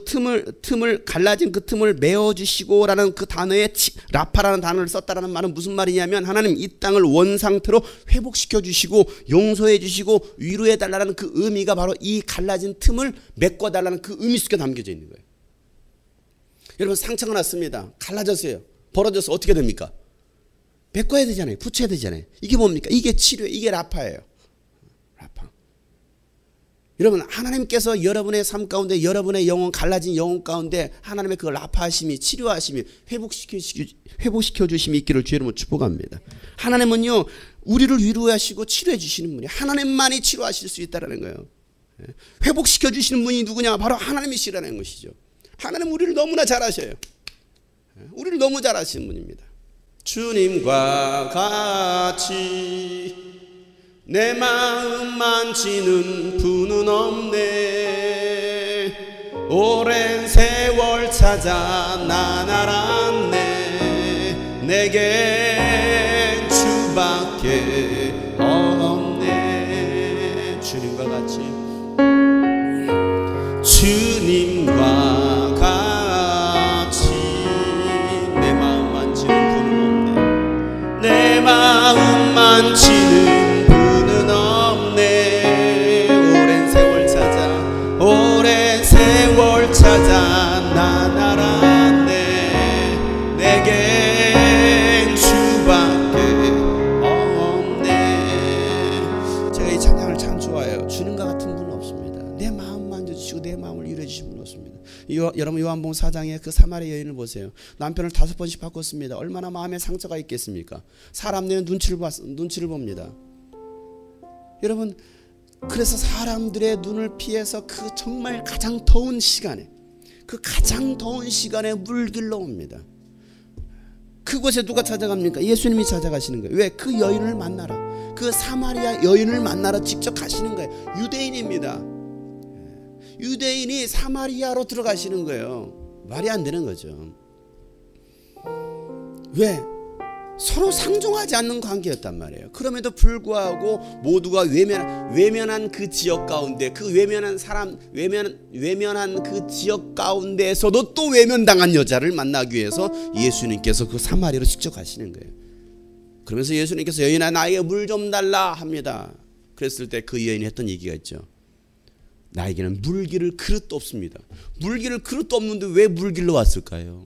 갈라진 그 틈을 메워주시고라는 그 단어에 라파라는 단어를 썼다라는 말은 무슨 말이냐면 하나님 이 땅을 원상태로 회복시켜 주시고 용서해 주시고 위로해 달라는 그 의미가 바로 이 갈라진 틈을 메꿔 달라는 그 의미 속에 담겨져 있는 거예요. 여러분 상처가 났습니다. 갈라졌어요. 벌어져서 어떻게 됩니까? 메꿔야 되잖아요. 붙여야 되잖아요. 이게 뭡니까? 이게 치료예요. 이게 라파예요. 라파. 여러분 하나님께서 여러분의 삶 가운데 여러분의 영혼 갈라진 영혼 가운데 하나님의 그 라파하심이 치료하심이 회복시켜 주심이 있기를 주의 이름으로 축복합니다. 하나님은요 우리를 위로하시고 치료해 주시는 분이 하나님만이 치료하실 수 있다는 거예요. 회복시켜 주시는 분이 누구냐? 바로 하나님이시라는 것이죠. 하나님 우리를 너무나 잘 아셔요. 우리를 너무 잘 아시는 분입니다. 주님과 같이 내 마음 만지는 분은 없네. 오랜 세월 찾아 난 알았네. 내겐 주밖에 없네. 주님과 같이, 주님과 같이 내 마음 만지는 분은 없네. 내 마음 만지는 분은 없네. 오랜 세월 찾아, 오랜 세월 찾아 난 알았네. 내겐 주밖에 없네. 제가 이 찬양을 참 좋아해요. 주님과 같은 분은 없습니다. 내 마음 만져주시고 내 마음을 위로해주시는 분은 없습니다. 여러분 요한복음 4장에 그 사마리아 여인을 보세요. 남편을 5번씩 바꿨습니다. 얼마나 마음에 상처가 있겠습니까? 사람들의 눈치를 봅니다. 여러분, 그래서 사람들의 눈을 피해서 그 정말 가장 더운 시간에, 그 가장 더운 시간에 물길로 옵니다. 그곳에 누가 찾아갑니까? 예수님이 찾아가시는 거예요. 왜? 그 여인을 만나러, 그 사마리아 여인을 만나러 직접 가시는 거예요. 유대인입니다. 유대인이 사마리아로 들어가시는 거예요. 말이 안 되는 거죠. 왜? 서로 상종하지 않는 관계였단 말이에요. 그럼에도 불구하고 모두가 외면한 그 지역 가운데, 그 외면한 그 지역 가운데에서도 또 외면당한 여자를 만나기 위해서 예수님께서 그 사마리아로 직접 가시는 거예요. 그러면서 예수님께서 여인아 나에게 물 좀 달라 합니다. 그랬을 때 그 여인이 했던 얘기가 있죠. 나에게는 물기를 그릇도 없습니다. 물기를 그릇도 없는데 왜 물길로 왔을까요?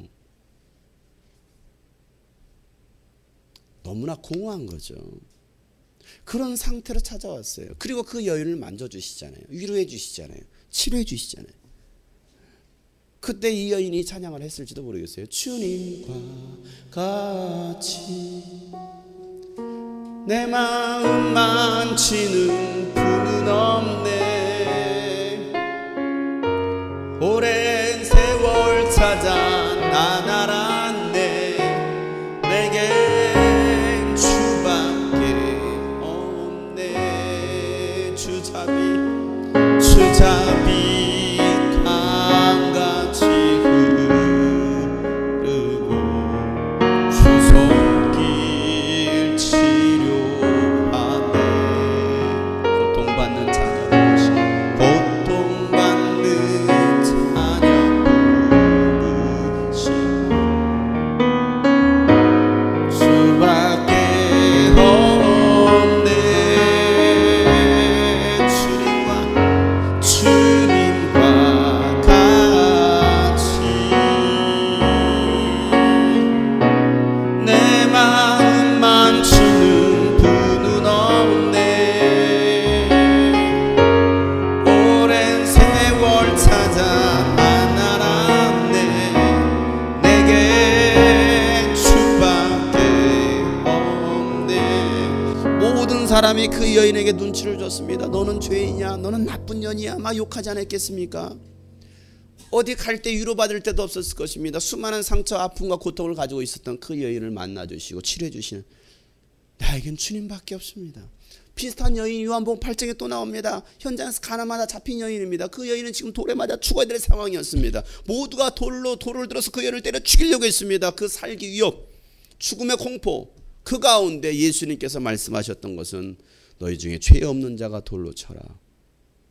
너무나 공허한 거죠. 그런 상태로 찾아왔어요. 그리고 그 여인을 만져주시잖아요. 위로해 주시잖아요. 치료해 주시잖아요. 그때 이 여인이 찬양을 했을지도 모르겠어요. 주님과 같이 내 마음 만지는 분은 없네. 오랜 세월 찾아 난 알았네. 내겐 주밖에 없네. 주잡이 강같이 흐르고 주손길 치료하네. 고통받는 자녀 사람이 그 여인에게 눈치를 줬습니다. 너는 죄인이야, 너는 나쁜 년이야 막 욕하지 않았겠습니까? 어디 갈 때 위로받을 때도 없었을 것입니다. 수많은 상처, 아픔과 고통을 가지고 있었던 그 여인을 만나주시고 치료해 주시는 나에겐 주님밖에 없습니다. 비슷한 여인 요한복음 8장에 또 나옵니다. 현장에서 가나마다 잡힌 여인입니다. 그 여인은 지금 돌에 맞아 죽어야 될 상황이었습니다. 모두가 돌을 들어서 그 여인을 때려 죽이려고 했습니다. 그 살기 위협, 죽음의 공포, 그 가운데 예수님께서 말씀하셨던 것은 너희 중에 죄 없는 자가 돌로 쳐라.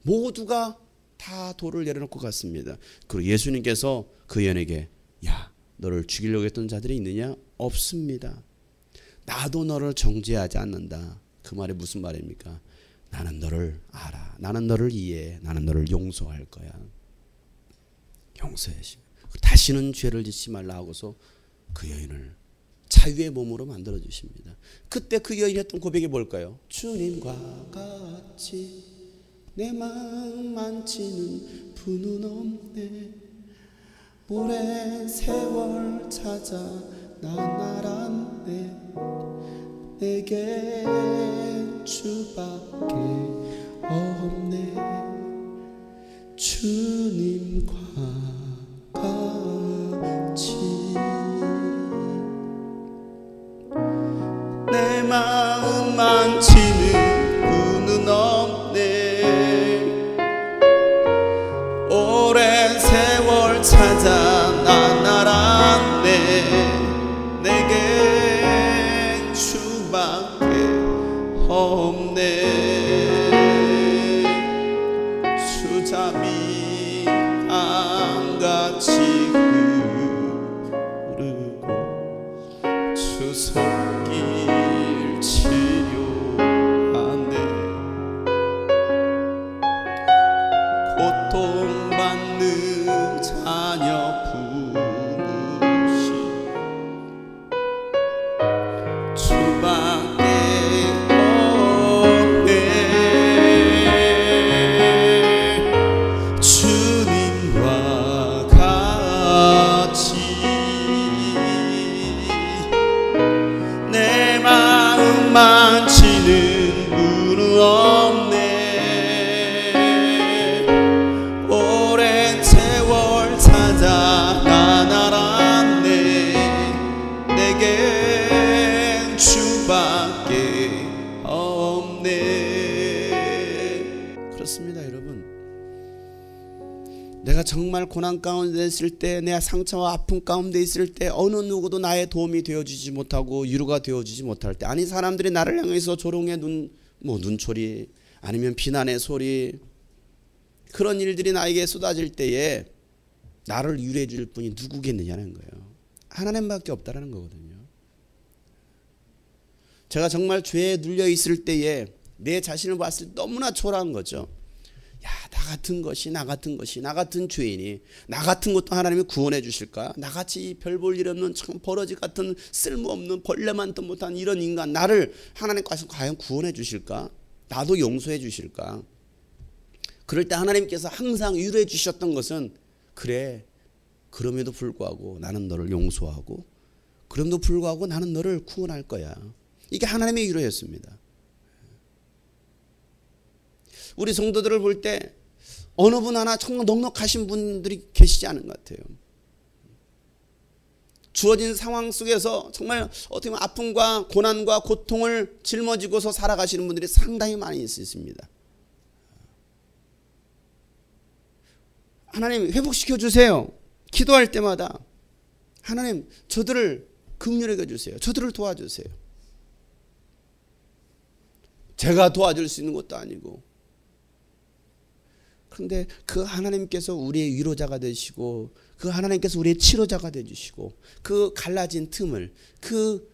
모두가 다 돌을 내려놓고 갔습니다. 그리고 예수님께서 그 여인에게 야, 너를 죽이려고 했던 자들이 있느냐? 없습니다. 나도 너를 정죄하지 않는다. 그 말이 무슨 말입니까? 나는 너를 알아. 나는 너를 이해해. 나는 너를 용서할 거야. 용서해. 다시는 죄를 짓지 말라 하고서 그 여인을 자유의 몸으로 만들어 주십니다. 그때 그 여인이 했던 고백이 뭘까요? 주님과 같이 내 마음 만지는 분은 없네. 오랜 세월 찾아 난 알았네. 내게 주밖에 없네. 주님과 같이 내 마음 만지는 분은 없네. 오랜 세월 없네. 수자비 강같이 흐르고 주 손길 치료하네. 고통받는 자녀 부르시 주밖에 없네. 주님과 같이 내 마음 만지는 분은 없네. 오랜 세월 찾아가 날았네. 내겐 주밖에 없네. 그렇습니다, 여러분. 내가 정말 고난 가운데 있을 때, 내 상처와 아픔 가운데 있을 때 어느 누구도 나의 도움이 되어주지 못하고 위로가 되어주지 못할 때, 아니 사람들이 나를 향해서 조롱의 눈초리 아니면 비난의 소리, 그런 일들이 나에게 쏟아질 때에 나를 위로해 줄 분이 누구겠느냐는 거예요. 하나님밖에 없다라는 거거든요. 제가 정말 죄에 눌려 있을 때에 내 자신을 봤을 때 너무나 초라한 거죠. 야, 나 같은 죄인이, 나 같은 것도 하나님이 구원해 주실까? 나같이 별 볼 일 없는 참 버러지 같은 쓸모없는 벌레만도 못한 이런 인간, 나를 하나님께서 과연 구원해 주실까? 나도 용서해 주실까? 그럴 때 하나님께서 항상 위로해 주셨던 것은, 그래, 그럼에도 불구하고 나는 너를 용서하고, 그럼에도 불구하고 나는 너를 구원할 거야. 이게 하나님의 위로였습니다. 우리 성도들을 볼 때 어느 분 하나 정말 넉넉하신 분들이 계시지 않은 것 같아요. 주어진 상황 속에서 정말 어떻게 보면 아픔과 고난과 고통을 짊어지고서 살아가시는 분들이 상당히 많이 있습니다. 하나님 회복시켜 주세요. 기도할 때마다 하나님 저들을 긍휼히 주세요. 저들을 도와주세요. 제가 도와줄 수 있는 것도 아니고, 그런데 그 하나님께서 우리의 위로자가 되시고, 그 하나님께서 우리의 치료자가 되주시고, 그 갈라진 틈을, 그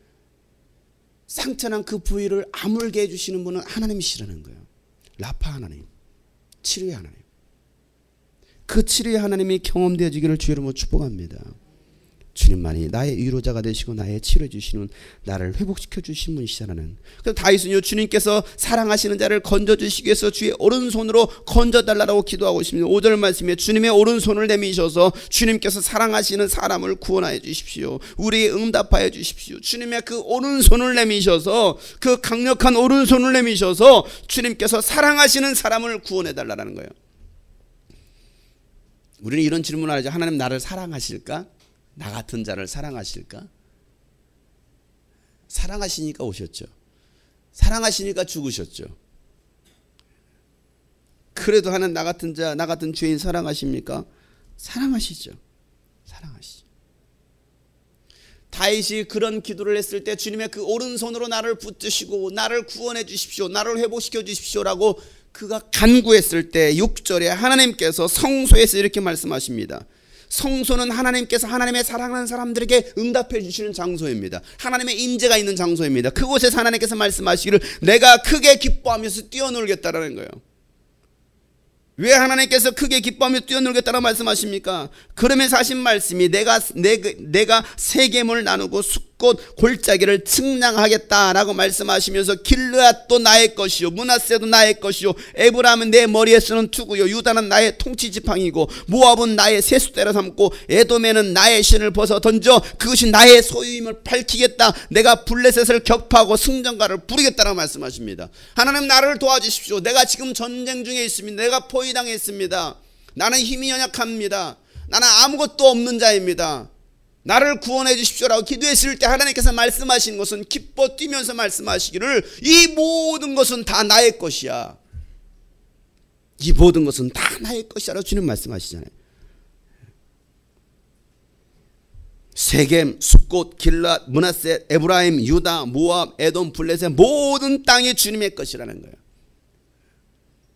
상처난 그 부위를 아물게 해주시는 분은 하나님이시라는 거예요. 라파 하나님, 치료의 하나님. 그 치료의 하나님이 경험되어지기를 주의 이름으로 축복합니다. 주님만이 나의 위로자가 되시고 나의 치료해 주시는, 나를 회복시켜 주신 분이시라는. 그래서 다윗은요, 주님께서 사랑하시는 자를 건져주시기 위해서 주의 오른손으로 건져달라고 기도하고 있습니다. 5절 말씀에 주님의 오른손을 내미셔서 주님께서 사랑하시는 사람을 구원하여 주십시오. 우리의 응답하여 주십시오. 주님의 그 오른손을 내미셔서, 그 강력한 오른손을 내미셔서 주님께서 사랑하시는 사람을 구원해 달라는 거예요. 우리는 이런 질문을 하죠. 하나님 나를 사랑하실까? 나 같은 자를 사랑하실까? 사랑하시니까 오셨죠. 사랑하시니까 죽으셨죠. 그래도 하나님 나 같은 자, 나 같은 죄인 사랑하십니까? 사랑하시죠. 사랑하시죠. 다윗이 그런 기도를 했을 때 주님의 그 오른손으로 나를 붙드시고 나를 구원해 주십시오, 나를 회복시켜 주십시오라고 그가 간구했을 때 6절에 하나님께서 성소에서 이렇게 말씀하십니다. 성소는 하나님께서 하나님의 사랑하는 사람들에게 응답해 주시는 장소입니다. 하나님의 임재가 있는 장소입니다. 그곳에서 하나님께서 말씀하시기를 내가 크게 기뻐하면서 뛰어놀겠다라는 거예요. 왜 하나님께서 크게 기뻐하며 뛰어놀겠다라고 말씀하십니까? 그러면서 하신 말씀이 내가 세겜을 나누고 숫꽃 골짜기를 측량하겠다라고 말씀하시면서 길르앗도 나의 것이요 므낫세도 나의 것이요 에브라임은 내 머리에 쓰는 투구요 유다는 나의 통치 지팡이고 모압은 나의 세숫대라 삼고 에돔에는 나의 신을 벗어 던져 그것이 나의 소유임을 밝히겠다. 내가 블레셋을 격파하고 승전가를 부르겠다라고 말씀하십니다. 하나님 나를 도와주십시오. 내가 지금 전쟁 중에 있습니다. 내가 포위당했습니다. 나는 힘이 연약합니다. 나는 아무것도 없는 자입니다. 나를 구원해 주십시오라고 기도했을 때 하나님께서 말씀하신 것은 기뻐 뛰면서 말씀하시기를 이 모든 것은 다 나의 것이야. 이 모든 것은 다 나의 것이라고 주님 말씀하시잖아요. 세겜, 숫곳, 길랏, 므낫세, 에브라임, 유다, 모압, 에돔, 블레셋 모든 땅이 주님의 것이라는 거예요.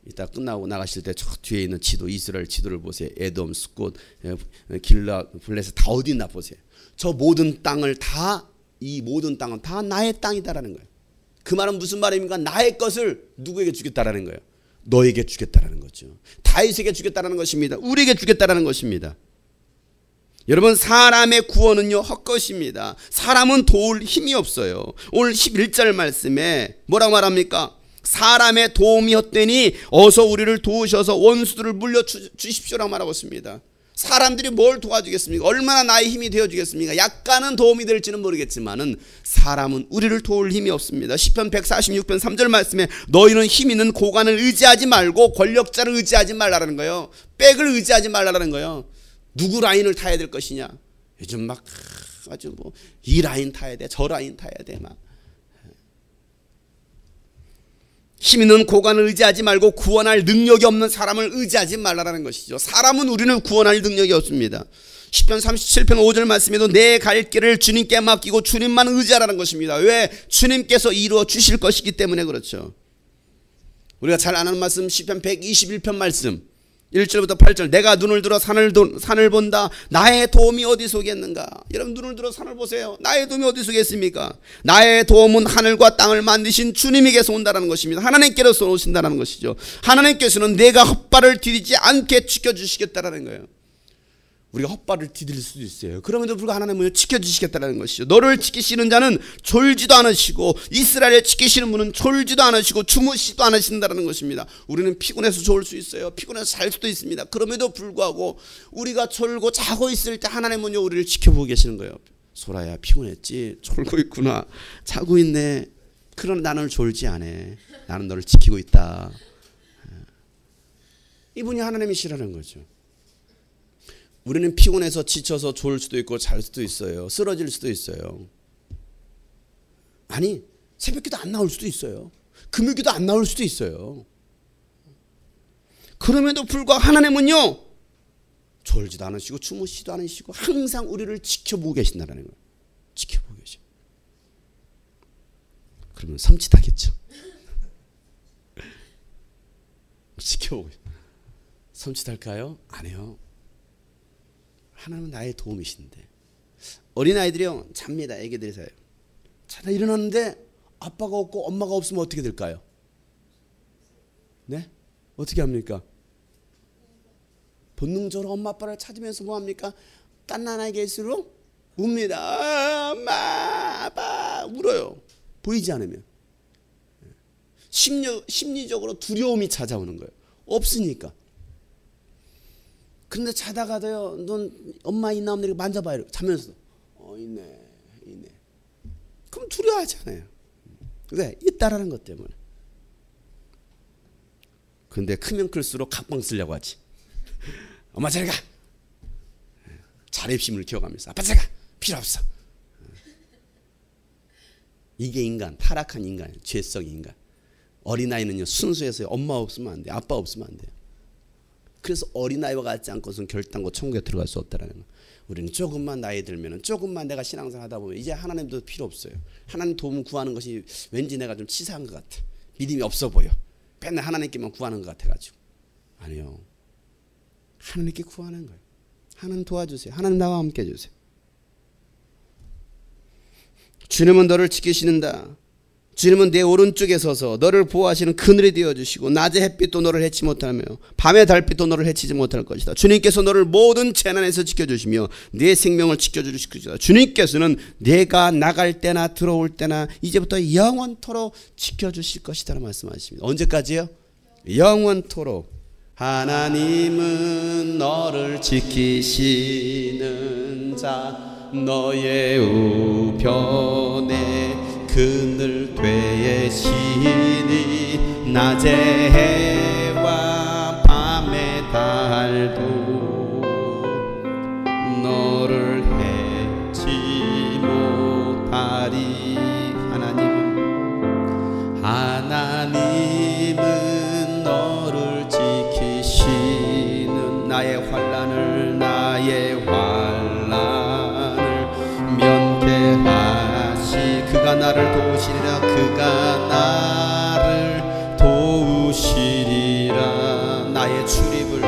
이따 끝나고 나가실 때 저 뒤에 있는 지도, 이스라엘 지도를 보세요. 에돔, 숫곳, 길랏, 블레셋 다 어디 있나 보세요. 저 모든 땅을 다, 이 모든 땅은 다 나의 땅이다라는 거예요. 그 말은 무슨 말입니까? 나의 것을 누구에게 주겠다라는 거예요. 너에게 주겠다라는 거죠. 다윗에게 주겠다라는 것입니다. 우리에게 주겠다라는 것입니다. 여러분, 사람의 구원은요 헛것입니다. 사람은 도울 힘이 없어요. 오늘 11절 말씀에 뭐라고 말합니까? 사람의 도움이 헛되니 어서 우리를 도우셔서 원수들을 물려주십시오라고 말하고 있습니다. 사람들이 뭘 도와주겠습니까? 얼마나 나의 힘이 되어주겠습니까? 약간은 도움이 될지는 모르겠지만은 사람은 우리를 도울 힘이 없습니다. 시편 146편 3절 말씀에 너희는 힘 있는 고관을 의지하지 말고 권력자를 의지하지 말라라는 거예요. 백을 의지하지 말라라는 거예요. 누구 라인을 타야 될 것이냐? 요즘 막 아주 뭐 이 라인 타야 돼, 저 라인 타야 돼 막. 힘 있는 고관을 의지하지 말고 구원할 능력이 없는 사람을 의지하지 말라라는 것이죠. 사람은 우리는 구원할 능력이 없습니다. 시편 37편 5절 말씀에도 내 갈 길을 주님께 맡기고 주님만 의지하라는 것입니다. 왜? 주님께서 이루어 주실 것이기 때문에 그렇죠. 우리가 잘 아는 말씀 시편 121편 말씀 1절부터 8절 내가 눈을 들어 산을 본다. 나의 도움이 어디서 오겠는가? 여러분 눈을 들어 산을 보세요. 나의 도움이 어디서 오겠습니까? 나의 도움은 하늘과 땅을 만드신 주님에게서 온다는 것입니다. 하나님께로서 오신다는 것이죠. 하나님께서는 내가 헛발을 디디지 않게 지켜주시겠다는 거예요. 우리가 헛발을 디딜 수도 있어요. 그럼에도 불구하고 하나님은 지켜주시겠다는 것이죠. 너를 지키시는 자는 졸지도 않으시고 이스라엘을 지키시는 분은 졸지도 않으시고 주무시도 않으신다는 것입니다. 우리는 피곤해서 졸 수 있어요. 피곤해서 잘 수도 있습니다. 그럼에도 불구하고 우리가 졸고 자고 있을 때 하나님은 우리를 지켜보고 계시는 거예요. 소라야 피곤했지? 졸고 있구나. 자고 있네. 그러나 나는 졸지 않아. 나는 너를 지키고 있다. 이분이 하나님이시라는 거죠. 우리는 피곤해서 지쳐서 졸 수도 있고 잘 수도 있어요. 쓰러질 수도 있어요. 아니 새벽기도 안 나올 수도 있어요. 금요기도 안 나올 수도 있어요. 그럼에도 불구하고 하나님은요 졸지도 않으시고 주무시지도 않으시고 항상 우리를 지켜보고 계신다는 거예요. 지켜보고 계셔. 그러면 섬찟하겠죠. 지켜보고 섬찟할까요? 아니요. 하나님은 나의 도움이신데. 어린아이들이요 잡니다. 애기들이 자요. 자다 일어났는데 아빠가 없고 엄마가 없으면 어떻게 될까요? 네? 어떻게 합니까? 본능적으로 엄마 아빠를 찾으면서 뭐합니까? 깐난하게일수록 웁니다. 엄마 아빠 울어요. 보이지 않으면. 심리적으로 두려움이 찾아오는 거예요. 없으니까. 그런데 자다가도요, 넌 엄마 있나 없나 이렇게 만져봐요. 자면서도 있네. 그럼 두려워하잖아요. 왜? 있다라는 것 때문에. 그런데 크면 클수록 각방 쓰려고 하지. 엄마 잘 가. 자립심을 키워가면서 아빠 잘 가. 필요 없어. 이게 인간, 타락한 인간, 죄성 인간. 어린아이는요 순수해서 엄마 없으면 안 돼. 아빠 없으면 안 돼요. 그래서 어린아이와 같지 않고서는 결단코 천국에 들어갈 수 없다는 거. 우리는 조금만 나이 들면 조금만 내가 신앙생활 하다 보면 이제 하나님도 필요 없어요. 하나님 도움 구하는 것이 왠지 내가 좀 치사한 것 같아. 믿음이 없어 보여. 맨날 하나님께만 구하는 것 같아가지고. 아니요. 하나님께 구하는 거예요. 하나님 도와주세요. 하나님 나와 함께 해주세요. 주님은 너를 지키시는다. 주님은 내 오른쪽에 서서 너를 보호하시는 그늘이 되어주시고 낮의 햇빛도 너를 해치 못하며 밤의 달빛도 너를 해치지 못할 것이다. 주님께서 너를 모든 재난에서 지켜주시며 내 생명을 지켜주실 것이다. 주님께서는 내가 나갈 때나 들어올 때나 이제부터 영원토록 지켜주실 것이다 말씀하십니다. 언제까지요? 영원토록. 하나님은 너를 지키시는 자 너의 우편에 그늘 되시니 낮의 해와 밤의 달도 너를 해치 못하리. 하나님은 너를 지키시는 나의 환난을 도우시리라. 그가 나를 도우시리라. 나의 출입을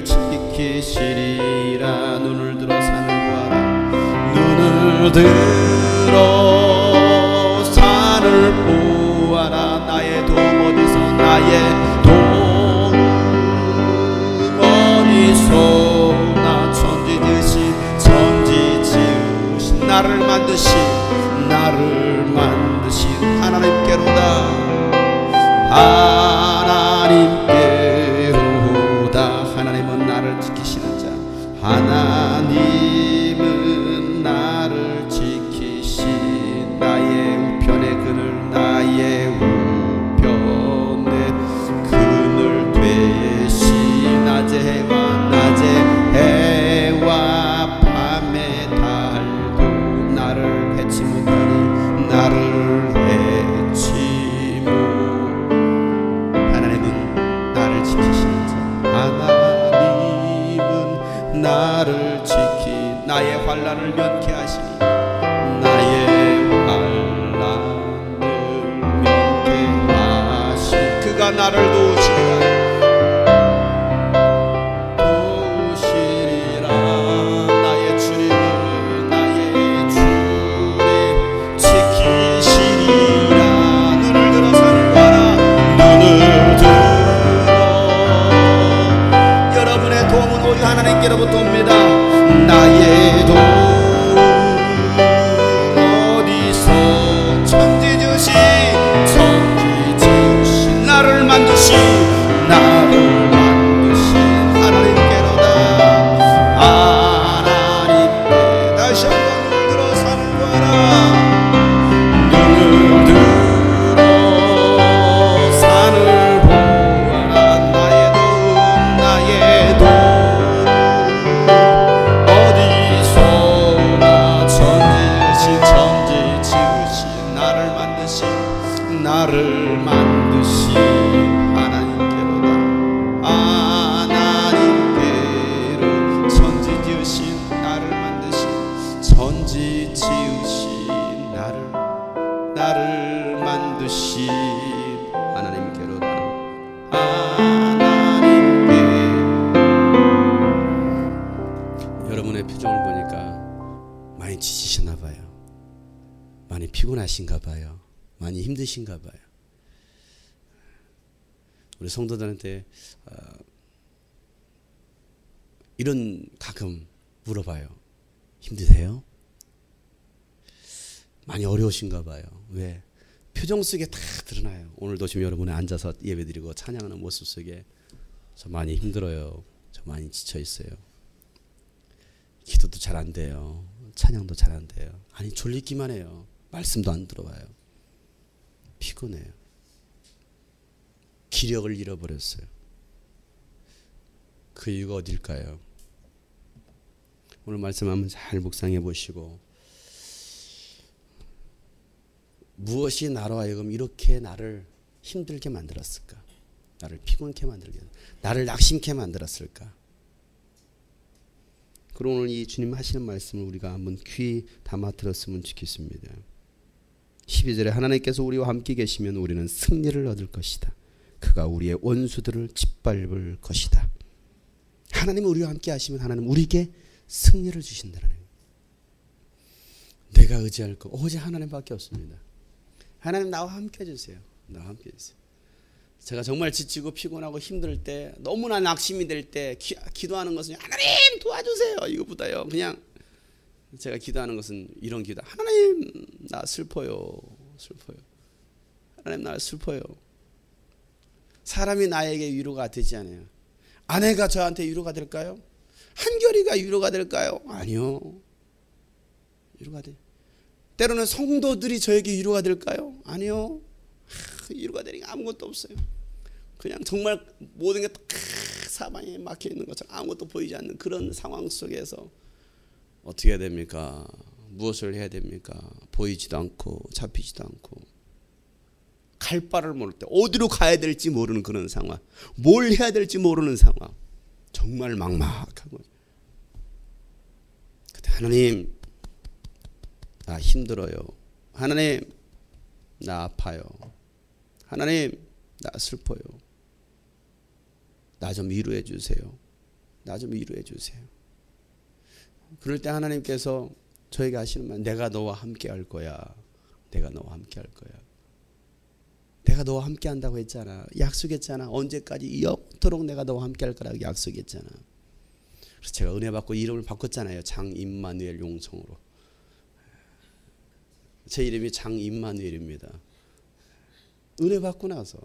지키시리라. 눈을 들어 산을 보아라. 눈을 들어 산을 보아라. 나의 도움 어디서, 나의 도움 어디서. 나 천지 지으신 나를 만드신 하나님께로다. 하나님은 나를 지키시는 자. 하나님은 나를 지키신 나의 우편의 그늘, 나의 우편의 그늘 되시. 낮의 해와 밤의 달도 나를 해치 못하니. 하나님은 나를 지키시는 자. 하나님은 나를 지키 나의 환난을 면케하시니. 나의 환난을 면케하시. 그가 나를 도우시리라. 나의 출입 지키시리라. 눈을 들어 산을 봐라. 눈을 들어. 여러분의 도움은 오직 하나님께로부터 옵니다. 나의 도움 어디서. 천지 지으신 나를 만드신 하나님께로다. 하나님께. 다시 한번 눈을 들어 산을 보아라. 눈을 들어 산을 보아라. 나의 도움 어디서나. 천지 지으신 나를 만드신 하나님께로다. 하나님께로. 천지 지으신 나를 만드신, 천지 지으신 나를 만드신 하나님께로다. 하나님께. 여러분의 표정을 보니까 많이 지치셨나 봐요. 많이 피곤하신가 봐요. 많이 힘드신가 봐요. 우리 성도들한테 이런 가끔 물어봐요. 힘드세요? 많이 어려우신가 봐요. 왜? 표정 속에 다 드러나요. 오늘도 지금 여러분이 앉아서 예배드리고 찬양하는 모습 속에 저 많이 힘들어요. 저 많이 지쳐 있어요. 기도도 잘 안 돼요. 찬양도 잘 안 돼요. 아니 졸리기만 해요. 말씀도 안 들어와요. 피곤해요. 기력을 잃어버렸어요. 그 이유가 어딜까요? 오늘 말씀 한번 잘 묵상해 보시고, 무엇이 나로 하여금 이렇게 나를 힘들게 만들었을까? 나를 피곤케 만들게, 나를 낙심케 만들었을까? 그럼 오늘 이 주님 하시는 말씀을 우리가 한번 귀 담아 들었으면 좋겠습니다. 12절에 하나님께서 우리와 함께 계시면 우리는 승리를 얻을 것이다. 그가 우리의 원수들을 짓밟을 것이다. 하나님은 우리와 함께 하시면 하나님 우리에게 승리를 주신다는 거예요. 내가 의지할 거 오직 하나님밖에 없습니다. 하나님 나와 함께 해주세요. 나와 함께 해주세요. 제가 정말 지치고 피곤하고 힘들 때, 너무나 낙심이 될 때 기도하는 것은 하나님 도와주세요 이거보다요, 그냥 제가 기도하는 것은 이런 기도. 하나님 나 슬퍼요. 하나님 나 슬퍼요. 사람이 나에게 위로가 되지 않아요. 아내가 저한테 위로가 될까요? 한결이가 위로가 될까요? 아니요. 위로가 돼. 때로는 성도들이 저에게 위로가 될까요? 아니요. 위로가 되는 게 아무것도 없어요. 그냥 정말 모든 게 사방에 막혀 있는 것처럼 아무것도 보이지 않는 그런 상황 속에서 어떻게 해야 됩니까? 무엇을 해야 됩니까? 보이지도 않고 잡히지도 않고 갈 바를 모를 때, 어디로 가야 될지 모르는 그런 상황, 뭘 해야 될지 모르는 상황, 정말 막막한 거죠. 그때 하나님 나 힘들어요. 하나님, 나 아파요. 하나님, 나 슬퍼요. 나 좀 위로해 주세요. 나 좀 위로해 주세요. 그럴 때 하나님께서 저에게 하시는 말, 내가 너와 함께 할 거야. 내가 너와 함께 할 거야. 내가 너와 함께 한다고 했잖아. 약속했잖아. 언제까지 영토록 내가 너와 함께 할 거라고 약속했잖아. 그래서 제가 은혜 받고 이름을 바꿨잖아요. 장임마누엘 용성으로. 제 이름이 장임마누엘입니다. 은혜 받고 나서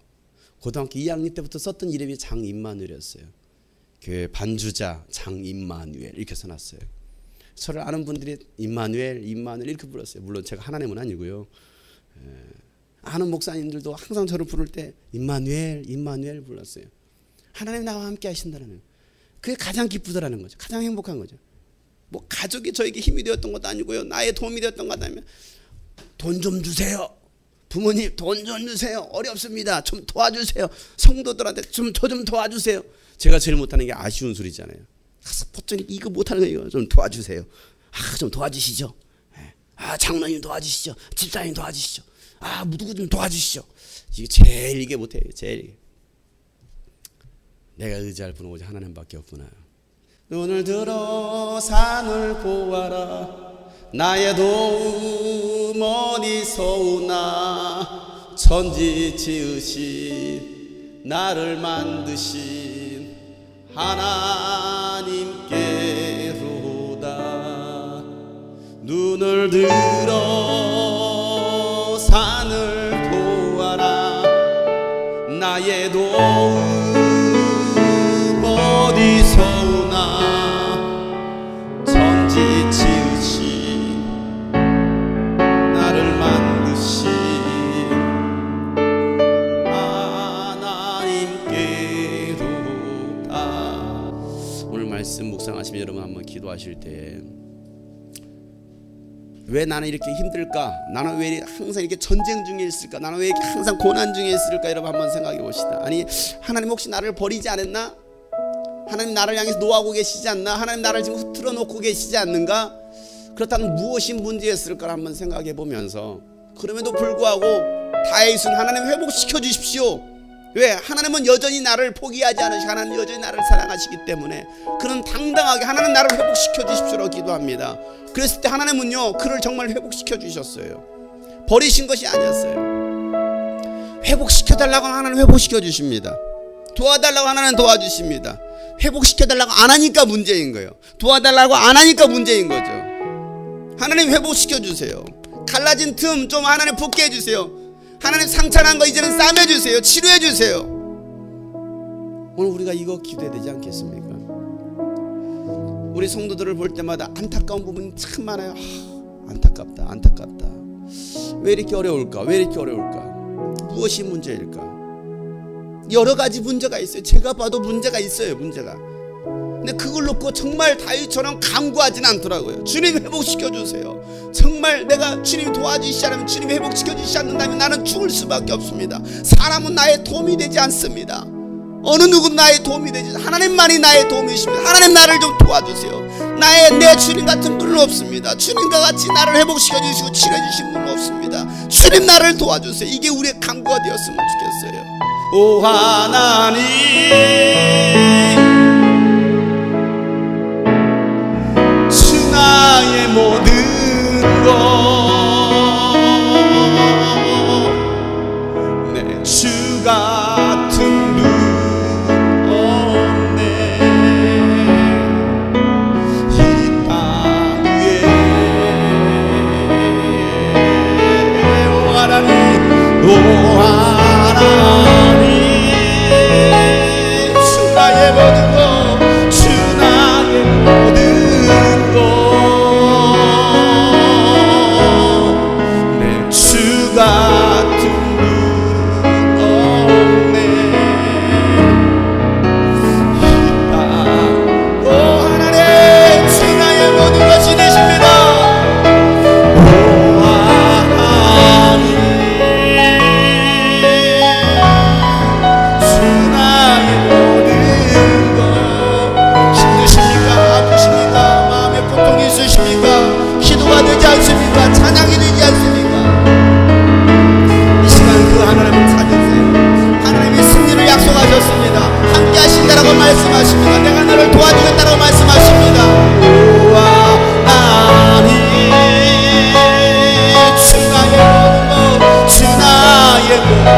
고등학교 2학년 때부터 썼던 이름이 장임마누엘이었어요. 교회 반주자 장임마누엘 이렇게 써놨어요. 저를 아는 분들이 임마누엘 이렇게 불렀어요. 물론 제가 하나님은 아니고요. 아는 목사님들도 항상 저를 부를 때 임마누엘 불렀어요. 하나님 나와 함께 하신다는, 그게 가장 기쁘더라는 거죠. 가장 행복한 거죠. 뭐 가족이 저에게 힘이 되었던 것도 아니고요. 나의 도움이 되었던 것 아니면 돈 좀 주세요. 부모님 돈 좀 주세요. 어렵습니다. 좀 도와주세요. 성도들한테 저 좀 도와주세요. 제가 제일 못하는 게 아쉬운 소리잖아요. 가서 포천이 이거 못하는 거예요. 좀 도와주세요. 좀 도와주시죠. 장로님 도와주시죠. 집사님 도와주시죠. 누구 좀 도와주시죠. 이게 제일 이게 못해요. 제일 내가 의지할 분은 오직 하나님밖에 없구나. 눈을 들어 산을 보아라. 나의 도움 어디서 오나. 천지 지으신 나를 만드신 하나님께로다. 눈을 들어 산을 보아라. 나의 도움 어디서 오나. 천지 지으신 나를 만드신 하나님께로다. 오늘 말씀 묵상하시면 여러분 한번 기도하실 때, 왜 나는 이렇게 힘들까? 나는 왜 항상 이렇게 전쟁 중에 있을까? 나는 왜 항상 고난 중에 있을까? 여러분 한번 생각해 봅시다. 아니, 하나님 혹시 나를 버리지 않았나? 하나님 나를 향해서 노하고 계시지 않나? 하나님 나를 지금 흐트러 놓고 계시지 않는가? 그렇다면 무엇이 문제였을까? 한번 생각해 보면서, 그럼에도 불구하고 다윗은 하나님 회복시켜 주십시오. 왜? 하나님은 여전히 나를 포기하지 않으시고 하나님 여전히 나를 사랑하시기 때문에 그는 당당하게 하나님 나를 회복시켜 주십시오라고 기도합니다. 그랬을 때 하나님은요, 그를 정말 회복시켜 주셨어요. 버리신 것이 아니었어요. 회복시켜달라고 하나님 회복시켜 주십니다. 도와달라고 하나님 도와주십니다. 회복시켜달라고 안 하니까 문제인 거예요. 도와달라고 안 하니까 문제인 거죠. 하나님 회복시켜 주세요. 갈라진 틈 좀 하나님 붙게 해주세요. 하나님 상처난 거 이제는 싸매주세요. 치료해주세요. 오늘 우리가 이거 기도해야 되지 않겠습니까? 우리 성도들을 볼 때마다 안타까운 부분이 참 많아요. 안타깝다. 왜 이렇게 어려울까? 무엇이 문제일까? 여러 가지 문제가 있어요. 제가 봐도 문제가 있어요. 문제가. 근데 그걸 놓고 정말 다윗처럼 간구하지는 않더라고요. 주님 회복시켜 주세요. 정말 내가 주님 도와주시지 않으면, 주님 회복시켜 주시지 않는다면 나는 죽을 수밖에 없습니다. 사람은 나의 도움이 되지 않습니다. 어느 누구는 나의 도움이 되지, 하나님만이 나의 도움이십니다. 하나님 나를 좀 도와주세요. 내 주님 같은 분은 없습니다. 주님과 같이 나를 회복시켜 주시고 치료해 주신 분은 없습니다. 주님 나를 도와주세요. 이게 우리의 간구가 되었으면 좋겠어요. 오 하나님, 주 나의 모든 것, 내 주 같은 분 없네. 이 땅 위에 오 하나님, 오 하나님, 주 나의 모든 것, 주 나의 모든 것, 내